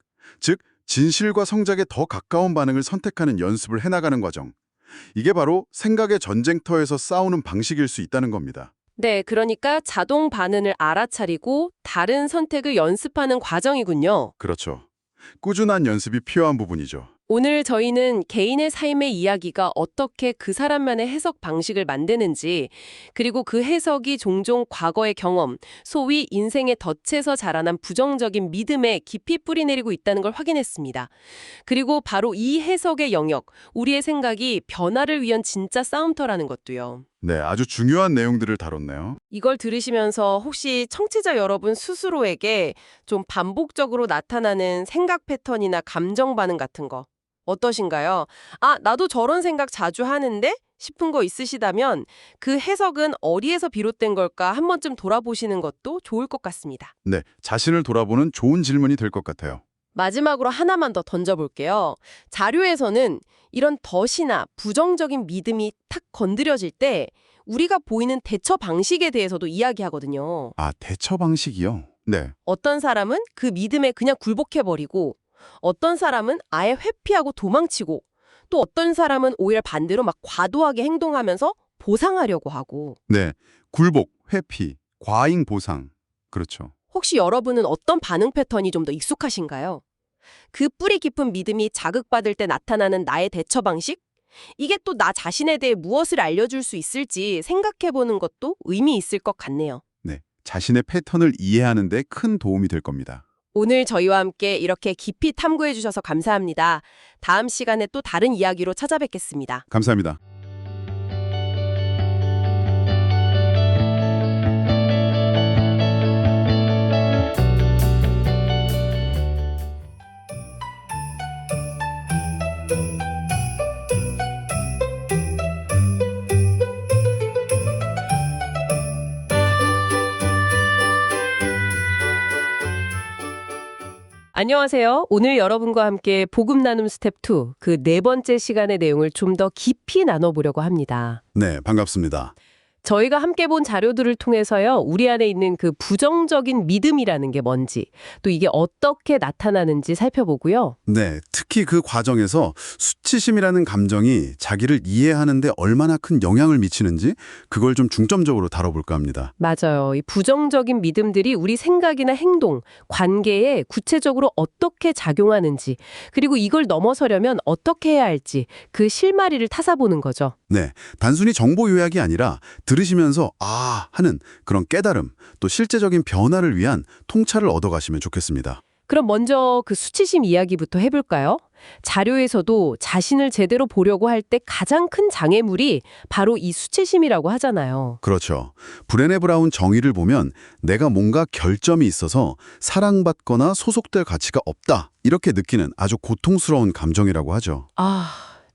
즉 진실과 성작에 더 가까운 반응을 선택하는 연습을 해나가는 과정. 이게 바로 생각의 전쟁터에서 싸우는 방식일 수 있다는 겁니다. 네, 그러니까 자동 반응을 알아차리고 다른 선택을 연습하는 과정이군요. 그렇죠. 꾸준한 연습이 필요한 부분이죠. 오늘 저희는 개인의 삶의 이야기가 어떻게 그 사람만의 해석 방식을 만드는지, 그리고 그 해석이 종종 과거의 경험, 소위 인생의 덫에서 자라난 부정적인 믿음에 깊이 뿌리내리고 있다는 걸 확인했습니다. 그리고 바로 이 해석의 영역, 우리의 생각이 변화를 위한 진짜 싸움터라는 것도요. 네, 아주 중요한 내용들을 다뤘네요. 이걸 들으시면서 혹시 청취자 여러분 스스로에게 좀 반복적으로 나타나는 생각 패턴이나 감정 반응 같은 거 어떠신가요? 나도 저런 생각 자주 하는데? 싶은 거 있으시다면 그 해석은 어디에서 비롯된 걸까 한 번쯤 돌아보시는 것도 좋을 것 같습니다. 네, 자신을 돌아보는 좋은 질문이 될 것 같아요. 마지막으로 하나만 더 던져볼게요. 자료에서는 이런 덫이나 부정적인 믿음이 탁 건드려질 때 우리가 보이는 대처 방식에 대해서도 이야기하거든요. 대처 방식이요? 네. 어떤 사람은 그 믿음에 그냥 굴복해버리고 어떤 사람은 아예 회피하고 도망치고 또 어떤 사람은 오히려 반대로 막 과도하게 행동하면서 보상하려고 하고 네, 굴복, 회피, 과잉 보상. 그렇죠. 혹시 여러분은 어떤 반응 패턴이 좀 더 익숙하신가요? 그 뿌리 깊은 믿음이 자극받을 때 나타나는 나의 대처 방식? 이게 또 나 자신에 대해 무엇을 알려줄 수 있을지 생각해보는 것도 의미 있을 것 같네요. 네, 자신의 패턴을 이해하는 데 큰 도움이 될 겁니다. 오늘 저희와 함께 이렇게 깊이 탐구해 주셔서 감사합니다. 다음 시간에 또 다른 이야기로 찾아뵙겠습니다. 감사합니다. 안녕하세요. 오늘 여러분과 함께 복음 나눔 스텝 2, 그 네 번째 시간의 내용을 좀 더 깊이 나눠보려고 합니다. 네, 반갑습니다. 저희가 함께 본 자료들을 통해서요, 우리 안에 있는 그 부정적인 믿음이라는 게 뭔지, 또 이게 어떻게 나타나는지 살펴보고요. 네, 특히 그 과정에서 수치심이라는 감정이 자기를 이해하는데 얼마나 큰 영향을 미치는지 그걸 좀 중점적으로 다뤄볼까 합니다. 맞아요. 이 부정적인 믿음들이 우리 생각이나 행동, 관계에 구체적으로 어떻게 작용하는지, 그리고 이걸 넘어서려면 어떻게 해야 할지 그 실마리를 타사보는 거죠. 네, 단순히 정보 요약이 아니라 들으시면서 아 하는 그런 깨달음, 또 실제적인 변화를 위한 통찰을 얻어가시면 좋겠습니다. 그럼 먼저 그 수치심 이야기부터 해볼까요? 자료에서도 자신을 제대로 보려고 할 때 가장 큰 장애물이 바로 이 수치심이라고 하잖아요. 그렇죠. 브레네 브라운 정의를 보면 내가 뭔가 결점이 있어서 사랑받거나 소속될 가치가 없다 이렇게 느끼는 아주 고통스러운 감정이라고 하죠. 아,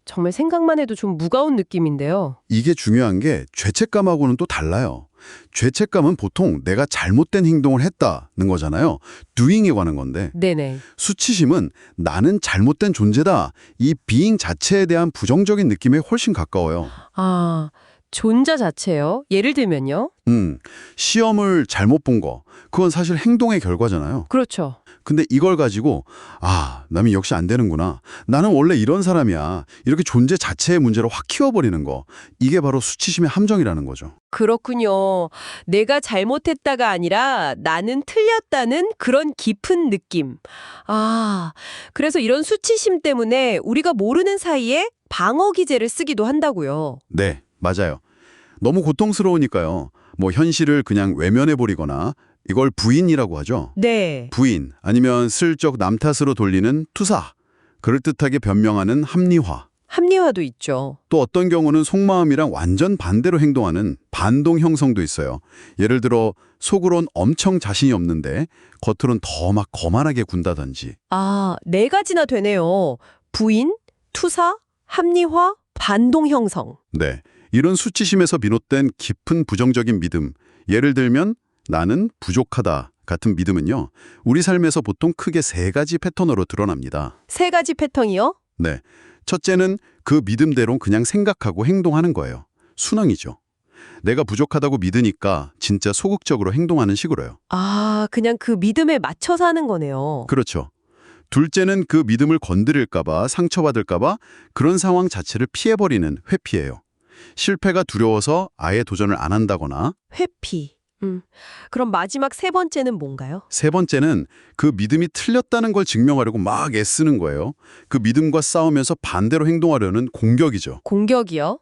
정말 생각만 해도 좀 무거운 느낌인데요. 이게 중요한 게 죄책감하고는 또 달라요. 죄책감은 보통 내가 잘못된 행동을 했다는 거잖아요. doing에 관한 건데 네네. 수치심은 나는 잘못된 존재다. 이 being 자체에 대한 부정적인 느낌에 훨씬 가까워요. 아, 존재 자체요? 예를 들면요? 시험을 잘못 본 거, 그건 사실 행동의 결과잖아요. 그렇죠. 근데 이걸 가지고 아, 남이 역시 안 되는구나. 나는 원래 이런 사람이야. 이렇게 존재 자체의 문제로 확 키워버리는 거. 이게 바로 수치심의 함정이라는 거죠. 그렇군요. 내가 잘못했다가 아니라 나는 틀렸다는 그런 깊은 느낌. 아, 그래서 이런 수치심 때문에 우리가 모르는 사이에 방어 기제를 쓰기도 한다고요. 네, 맞아요. 너무 고통스러우니까요. 뭐 현실을 그냥 외면해버리거나 이걸 부인이라고 하죠. 네. 부인 아니면 슬쩍 남 탓으로 돌리는 투사. 그럴듯하게 변명하는 합리화. 합리화도 있죠. 또 어떤 경우는 속마음이랑 완전 반대로 행동하는 반동 형성도 있어요. 예를 들어 속으론 엄청 자신이 없는데 겉으론 더 막 거만하게 군다든지. 아, 네 가지나 되네요. 부인, 투사, 합리화, 반동 형성. 네, 이런 수치심에서 비롯된 깊은 부정적인 믿음. 예를 들면 나는 부족하다 같은 믿음은요. 우리 삶에서 보통 크게 세 가지 패턴으로 드러납니다. 세 가지 패턴이요? 네, 첫째는 그 믿음대로 그냥 생각하고 행동하는 거예요. 순응이죠. 내가 부족하다고 믿으니까 진짜 소극적으로 행동하는 식으로요. 아, 그냥 그 믿음에 맞춰서 하는 거네요. 그렇죠. 둘째는 그 믿음을 건드릴까 봐, 상처받을까 봐 그런 상황 자체를 피해버리는 회피예요. 실패가 두려워서 아예 도전을 안 한다거나. 회피. 그럼 마지막 세 번째는 뭔가요? 세 번째는 그 믿음이 틀렸다는 걸 증명하려고 막 애쓰는 거예요. 그 믿음과 싸우면서 반대로 행동하려는 공격이죠. 공격이요?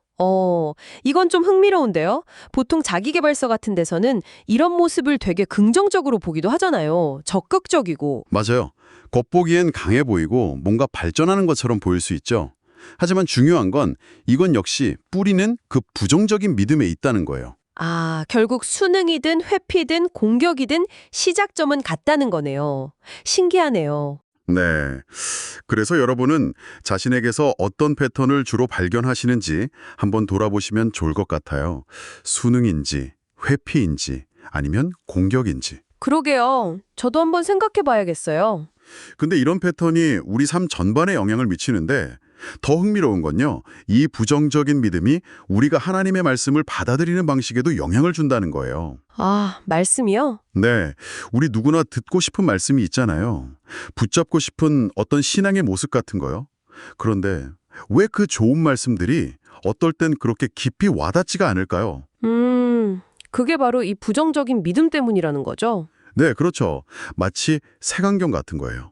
이건 좀 흥미로운데요. 보통 자기계발서 같은 데서는 이런 모습을 되게 긍정적으로 보기도 하잖아요. 적극적이고. 맞아요. 겉보기엔 강해 보이고 뭔가 발전하는 것처럼 보일 수 있죠. 하지만 중요한 건 이건 역시 뿌리는 그 부정적인 믿음에 있다는 거예요. 아, 결국 수능이든 회피든 공격이든 시작점은 같다는 거네요. 신기하네요. 네. 그래서 여러분은 자신에게서 어떤 패턴을 주로 발견하시는지 한번 돌아보시면 좋을 것 같아요. 수능인지, 회피인지, 아니면 공격인지. 그러게요. 저도 한번 생각해 봐야겠어요. 근데 이런 패턴이 우리 삶 전반에 영향을 미치는데 더 흥미로운 건요. 이 부정적인 믿음이 우리가 하나님의 말씀을 받아들이는 방식에도 영향을 준다는 거예요. 아, 말씀이요? 네, 우리 누구나 듣고 싶은 말씀이 있잖아요. 붙잡고 싶은 어떤 신앙의 모습 같은 거요. 그런데 왜 그 좋은 말씀들이 어떨 땐 그렇게 깊이 와닿지가 않을까요? 그게 바로 이 부정적인 믿음 때문이라는 거죠. 네, 그렇죠. 마치 색안경 같은 거예요.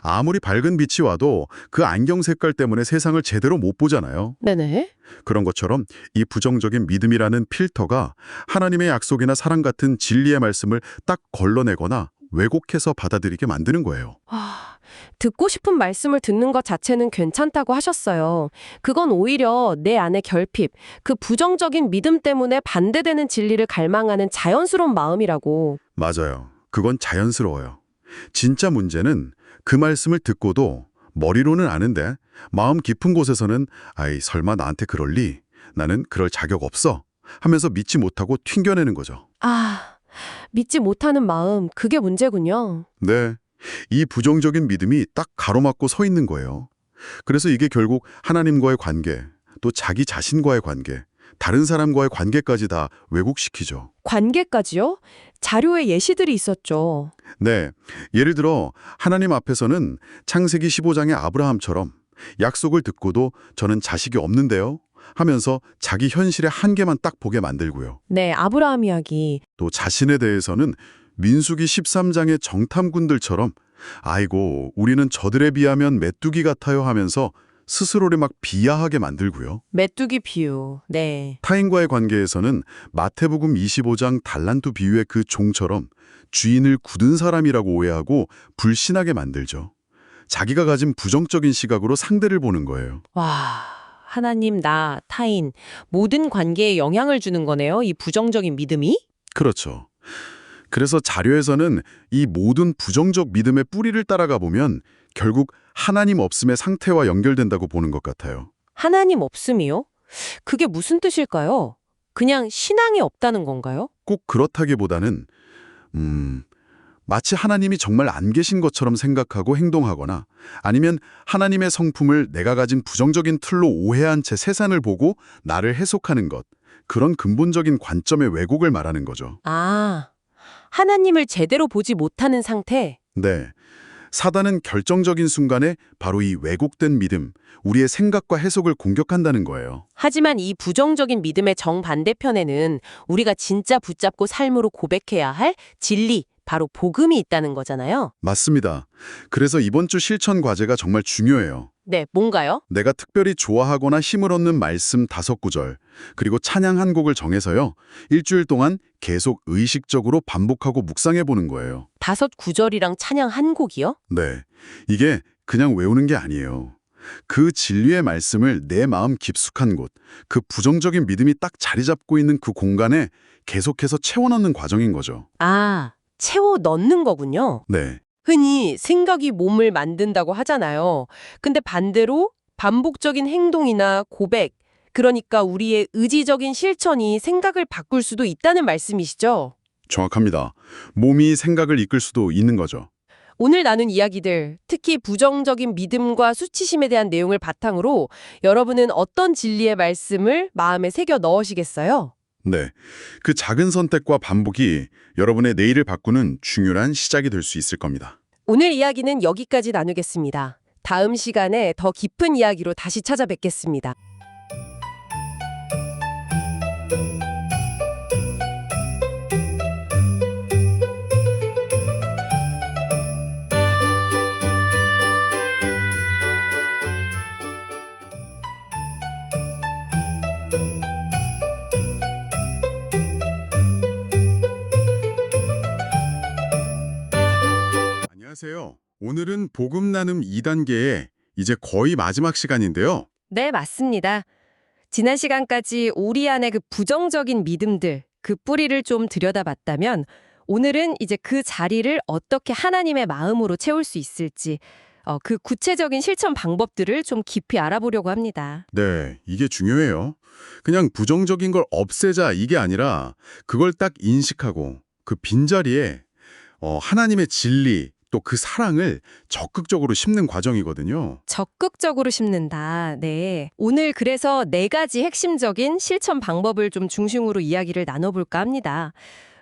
아무리 밝은 빛이 와도 그 안경 색깔 때문에 세상을 제대로 못 보잖아요. 네네. 그런 것처럼 이 부정적인 믿음이라는 필터가 하나님의 약속이나 사랑 같은 진리의 말씀을 딱 걸러내거나 왜곡해서 받아들이게 만드는 거예요. 아, 듣고 싶은 말씀을 듣는 것 자체는 괜찮다고 하셨어요. 그건 오히려 내 안의 결핍, 그 부정적인 믿음 때문에 반대되는 진리를 갈망하는 자연스러운 마음이라고. 맞아요. 그건 자연스러워요. 진짜 문제는 그 말씀을 듣고도 머리로는 아는데 마음 깊은 곳에서는 아이 설마 나한테 그럴 리? 나는 그럴 자격 없어. 하면서 믿지 못하고 튕겨내는 거죠. 아, 믿지 못하는 마음, 그게 문제군요. 네. 이 부정적인 믿음이 딱 가로막고 서 있는 거예요. 그래서 이게 결국 하나님과의 관계, 또 자기 자신과의 관계, 다른 사람과의 관계까지 다 왜곡시키죠. 관계까지요? 자료에 예시들이 있었죠. 네, 예를 들어 하나님 앞에서는 창세기 15장의 아브라함처럼 약속을 듣고도 저는 자식이 없는데요 하면서 자기 현실의 한계만 딱 보게 만들고요. 네, 아브라함 이야기. 또 자신에 대해서는 민수기 13장의 정탐꾼들처럼 아이고 우리는 저들에 비하면 메뚜기 같아요 하면서 스스로를 막 비하하게 만들고요. 메뚜기 비유. 네. 타인과의 관계에서는 마태복음 25장 달란트 비유의 그 종처럼 주인을 굳은 사람이라고 오해하고 불신하게 만들죠. 자기가 가진 부정적인 시각으로 상대를 보는 거예요. 와, 하나님, 나, 타인, 모든 관계에 영향을 주는 거네요. 이 부정적인 믿음이? 그렇죠. 그래서 자료에서는 이 모든 부정적 믿음의 뿌리를 따라가 보면 결국 하나님 없음의 상태와 연결된다고 보는 것 같아요. 하나님 없음이요? 그게 무슨 뜻일까요? 그냥 신앙이 없다는 건가요? 꼭 그렇다기보다는 마치 하나님이 정말 안 계신 것처럼 생각하고 행동하거나 아니면 하나님의 성품을 내가 가진 부정적인 틀로 오해한 채 세상을 보고 나를 해석하는 것, 그런 근본적인 관점의 왜곡을 말하는 거죠. 아, 하나님을 제대로 보지 못하는 상태? 네. 사단은 결정적인 순간에 바로 이 왜곡된 믿음, 우리의 생각과 해석을 공격한다는 거예요. 하지만 이 부정적인 믿음의 정반대편에는 우리가 진짜 붙잡고 삶으로 고백해야 할 진리, 바로 복음이 있다는 거잖아요. 맞습니다. 그래서 이번 주 실천 과제가 정말 중요해요. 네, 뭔가요? 내가 특별히 좋아하거나 힘을 얻는 말씀 5구절, 그리고 찬양 한 곡을 정해서요. 일주일 동안 계속 의식적으로 반복하고 묵상해 보는 거예요. 5구절이랑 찬양 한 곡이요? 네, 이게 그냥 외우는 게 아니에요. 그 진리의 말씀을 내 마음 깊숙한 곳, 그 부정적인 믿음이 딱 자리 잡고 있는 그 공간에 계속해서 채워넣는 과정인 거죠. 아, 채워 넣는 거군요. 네, 흔히 생각이 몸을 만든다고 하잖아요. 근데 반대로 반복적인 행동이나 고백, 그러니까 우리의 의지적인 실천이 생각을 바꿀 수도 있다는 말씀이시죠? 정확합니다. 몸이 생각을 이끌 수도 있는 거죠. 오늘 나눈 이야기들, 특히 부정적인 믿음과 수치심에 대한 내용을 바탕으로 여러분은 어떤 진리의 말씀을 마음에 새겨 넣으시겠어요? 네, 그 작은 선택과 반복이 여러분의 내일을 바꾸는 중요한 시작이 될 수 있을 겁니다. 오늘 이야기는 여기까지 나누겠습니다. 다음 시간에 더 깊은 이야기로 다시 찾아뵙겠습니다. 안녕하세요. 오늘은 복음 나눔 2단계의 이제 거의 마지막 시간인데요. 네, 맞습니다. 지난 시간까지 우리 안의 그 부정적인 믿음들, 그 뿌리를 좀 들여다봤다면 오늘은 이제 그 자리를 어떻게 하나님의 마음으로 채울 수 있을지 그 구체적인 실천 방법들을 좀 깊이 알아보려고 합니다. 네, 이게 중요해요. 그냥 부정적인 걸 없애자 이게 아니라 그걸 딱 인식하고 그 빈자리에 하나님의 진리 또 그 사랑을 적극적으로 심는 과정이거든요. 적극적으로 심는다. 네. 오늘 그래서 4가지 핵심적인 실천 방법을 좀 중심으로 이야기를 나눠볼까 합니다.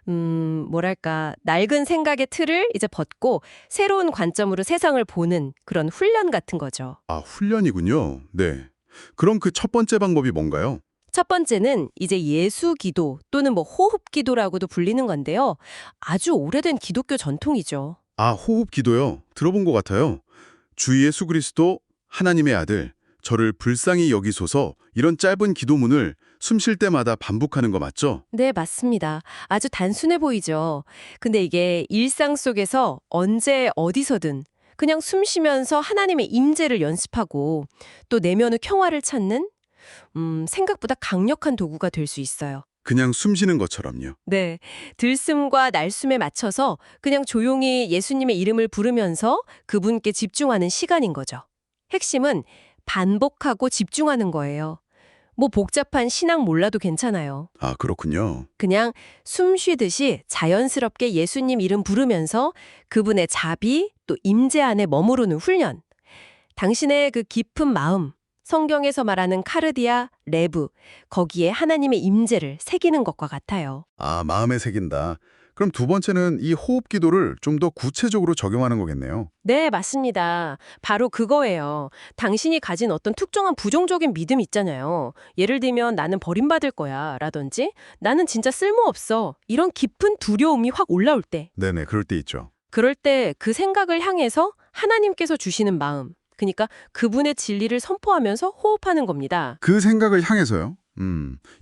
뭐랄까, 낡은 생각의 틀을 이제 벗고 새로운 관점으로 세상을 보는 그런 훈련 같은 거죠. 아, 훈련이군요. 네. 그럼 그 첫 번째 방법이 뭔가요? 첫 번째는 이제 예수 기도 또는 호흡 기도라고도 불리는 건데요. 아주 오래된 기독교 전통이죠. 아, 호흡 기도요. 들어본 것 같아요. 주 예수 그리스도 하나님의 아들, 저를 불쌍히 여기소서 이런 짧은 기도문을 숨 쉴 때마다 반복하는 거 맞죠? 네, 맞습니다. 아주 단순해 보이죠. 근데 이게 일상 속에서 언제 어디서든 그냥 숨 쉬면서 하나님의 임재를 연습하고 또 내면의 평화를 찾는 생각보다 강력한 도구가 될 수 있어요. 그냥 숨 쉬는 것처럼요. 네, 들숨과 날숨에 맞춰서 그냥 조용히 예수님의 이름을 부르면서 그분께 집중하는 시간인 거죠. 핵심은 반복하고 집중하는 거예요. 복잡한 신앙 몰라도 괜찮아요. 아, 그렇군요. 그냥 숨 쉬듯이 자연스럽게 예수님 이름 부르면서 그분의 자비 또 임재 안에 머무르는 훈련. 당신의 그 깊은 마음, 성경에서 말하는 카르디아, 레브, 거기에 하나님의 임재를 새기는 것과 같아요. 아, 마음에 새긴다. 그럼 두 번째는 이 호흡 기도를 좀 더 구체적으로 적용하는 거겠네요. 네, 맞습니다. 바로 그거예요. 당신이 가진 어떤 특정한 부정적인 믿음 있잖아요. 예를 들면 나는 버림받을 거야 라든지 나는 진짜 쓸모없어. 이런 깊은 두려움이 확 올라올 때. 네네, 그럴 때 있죠. 그럴 때 그 생각을 향해서 하나님께서 주시는 마음, 그러니까 그분의 진리를 선포하면서 호흡하는 겁니다. 그 생각을 향해서요?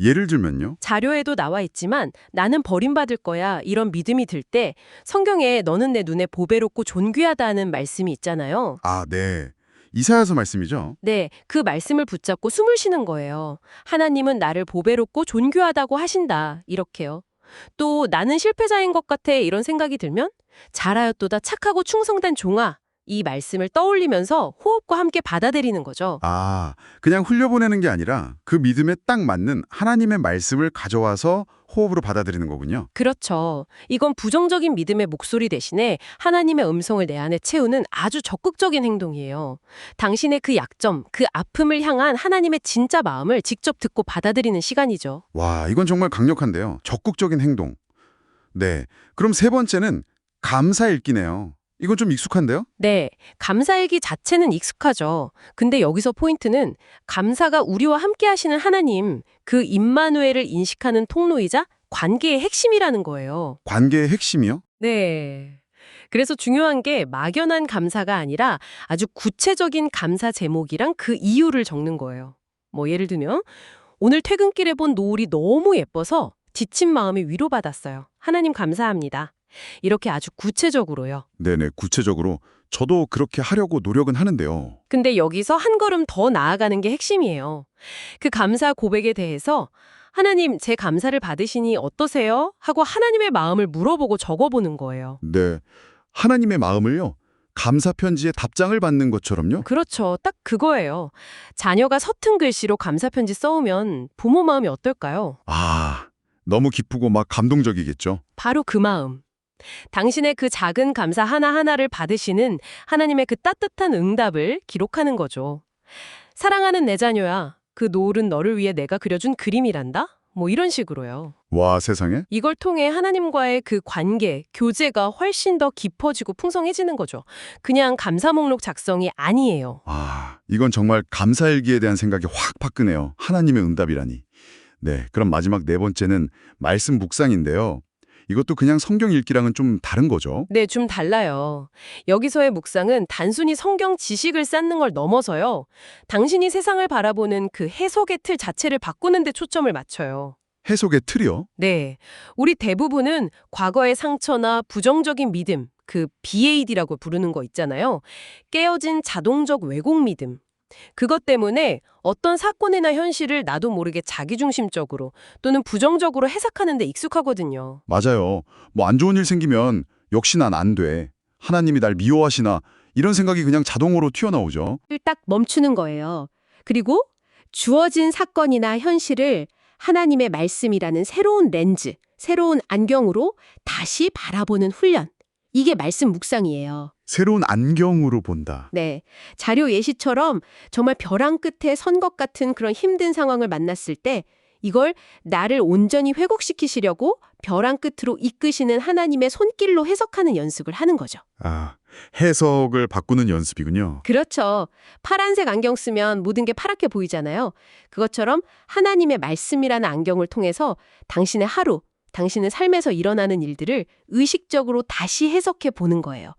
예를 들면요? 자료에도 나와 있지만 나는 버림받을 거야 이런 믿음이 들 때 성경에 너는 내 눈에 보배롭고 존귀하다는 말씀이 있잖아요. 아, 네. 이사야서 말씀이죠? 네, 그 말씀을 붙잡고 숨을 쉬는 거예요. 하나님은 나를 보배롭고 존귀하다고 하신다. 이렇게요. 또 나는 실패자인 것 같아 이런 생각이 들면 잘하였도다 착하고 충성된 종아. 이 말씀을 떠올리면서 호흡과 함께 받아들이는 거죠. 아, 그냥 흘려보내는 게 아니라 그 믿음에 딱 맞는 하나님의 말씀을 가져와서 호흡으로 받아들이는 거군요. 그렇죠. 이건 부정적인 믿음의 목소리 대신에 하나님의 음성을 내 안에 채우는 아주 적극적인 행동이에요. 당신의 그 약점, 그 아픔을 향한 하나님의 진짜 마음을 직접 듣고 받아들이는 시간이죠. 와, 이건 정말 강력한데요. 적극적인 행동. 네, 그럼 세 번째는 감사 읽기네요. 이건 좀 익숙한데요? 네, 감사일기 자체는 익숙하죠. 근데 여기서 포인트는 감사가 우리와 함께 하시는 하나님, 그 임마누엘을 인식하는 통로이자 관계의 핵심이라는 거예요. 관계의 핵심이요? 네. 그래서 중요한 게 막연한 감사가 아니라 아주 구체적인 감사 제목이랑 그 이유를 적는 거예요. 뭐 예를 들면 오늘 퇴근길에 본 노을이 너무 예뻐서 지친 마음이 위로받았어요. 하나님 감사합니다. 이렇게 아주 구체적으로요. 네네, 구체적으로 저도 그렇게 하려고 노력은 하는데요. 근데 여기서 한 걸음 더 나아가는 게 핵심이에요. 그 감사 고백에 대해서 하나님, 제 감사를 받으시니 어떠세요? 하고 하나님의 마음을 물어보고 적어보는 거예요. 네, 하나님의 마음을요. 감사 편지에 답장을 받는 것처럼요. 그렇죠. 딱 그거예요. 자녀가 서툰 글씨로 감사 편지 써오면 부모 마음이 어떨까요? 아, 너무 기쁘고 막 감동적이겠죠. 바로 그 마음. 당신의 그 작은 감사 하나하나를 받으시는 하나님의 그 따뜻한 응답을 기록하는 거죠. 사랑하는 내 자녀야, 그 노을은 너를 위해 내가 그려준 그림이란다? 뭐 이런 식으로요. 와, 세상에? 이걸 통해 하나님과의 그 관계, 교제가 훨씬 더 깊어지고 풍성해지는 거죠. 그냥 감사 목록 작성이 아니에요. 아, 이건 정말 감사일기에 대한 생각이 확 바뀌네요. 하나님의 응답이라니. 네, 그럼 마지막 네 번째는 말씀 묵상인데요. 이것도 그냥 성경 읽기랑은 좀 다른 거죠. 네, 좀 달라요. 여기서의 묵상은 단순히 성경 지식을 쌓는 걸 넘어서요. 당신이 세상을 바라보는 그 해석의 틀 자체를 바꾸는 데 초점을 맞춰요. 해석의 틀이요? 네, 우리 대부분은 과거의 상처나 부정적인 믿음, 그 BAD라고 부르는 거 있잖아요. 깨어진 자동적 왜곡 믿음. 그것 때문에 어떤 사건이나 현실을 나도 모르게 자기중심적으로 또는 부정적으로 해석하는 데 익숙하거든요. 맞아요. 뭐 안 좋은 일 생기면 역시 난 안 돼. 하나님이 날 미워하시나 이런 생각이 그냥 자동으로 튀어나오죠. 딱 멈추는 거예요. 그리고 주어진 사건이나 현실을 하나님의 말씀이라는 새로운 렌즈, 새로운 안경으로 다시 바라보는 훈련. 이게 말씀 묵상이에요. 새로운 안경으로 본다. 네. 자료 예시처럼 정말 벼랑 끝에 선 것 같은 그런 힘든 상황을 만났을 때 이걸 나를 온전히 회복시키시려고 벼랑 끝으로 이끄시는 하나님의 손길로 해석하는 연습을 하는 거죠. 아, 해석을 바꾸는 연습이군요. 그렇죠. 파란색 안경 쓰면 모든 게 파랗게 보이잖아요. 그것처럼 하나님의 말씀이라는 안경을 통해서 당신의 하루, 당신의 삶에서 일어나는 일들을 의식적으로 다시 해석해 보는 거예요.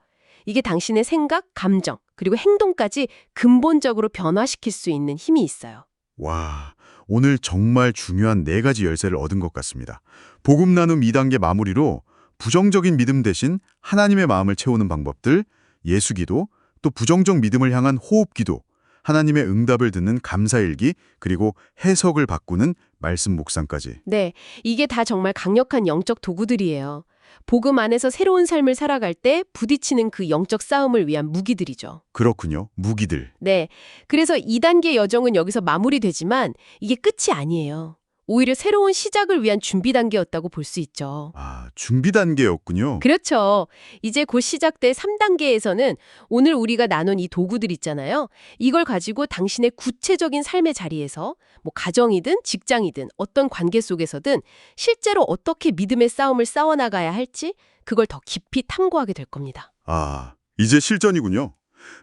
이게 당신의 생각, 감정, 그리고 행동까지 근본적으로 변화시킬 수 있는 힘이 있어요. 와, 오늘 정말 중요한 네 가지 열쇠를 얻은 것 같습니다. 복음 나눔 2단계 마무리로 부정적인 믿음 대신 하나님의 마음을 채우는 방법들, 예수기도, 또 부정적 믿음을 향한 호흡기도, 하나님의 응답을 듣는 감사일기, 그리고 해석을 바꾸는 말씀 묵상까지. 네, 이게 다 정말 강력한 영적 도구들이에요. 복음 안에서 새로운 삶을 살아갈 때 부딪히는 그 영적 싸움을 위한 무기들이죠. 그렇군요. 무기들. 네, 그래서 2단계 여정은 여기서 마무리되지만 이게 끝이 아니에요. 오히려 새로운 시작을 위한 준비 단계였다고 볼 수 있죠. 아, 준비 단계였군요. 그렇죠. 이제 곧 시작될 3단계에서는 오늘 우리가 나눈 이 도구들 있잖아요. 이걸 가지고 당신의 구체적인 삶의 자리에서 뭐 가정이든 직장이든 어떤 관계 속에서든 실제로 어떻게 믿음의 싸움을 싸워나가야 할지 그걸 더 깊이 탐구하게 될 겁니다. 아, 이제 실전이군요.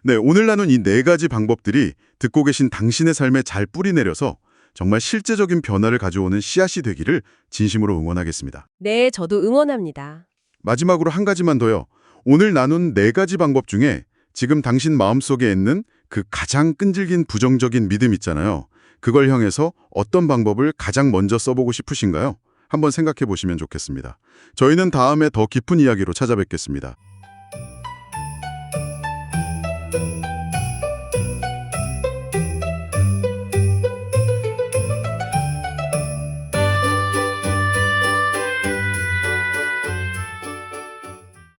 네, 오늘 나눈 이 4가지 방법들이 듣고 계신 당신의 삶에 잘 뿌리내려서 정말 실제적인 변화를 가져오는 씨앗이 되기를 진심으로 응원하겠습니다. 네, 저도 응원합니다. 마지막으로 한 가지만 더요. 오늘 나눈 4가지 방법 중에 지금 당신 마음속에 있는 그 가장 끈질긴 부정적인 믿음 있잖아요. 그걸 향해서 어떤 방법을 가장 먼저 써보고 싶으신가요? 한번 생각해 보시면 좋겠습니다. 저희는 다음에 더 깊은 이야기로 찾아뵙겠습니다.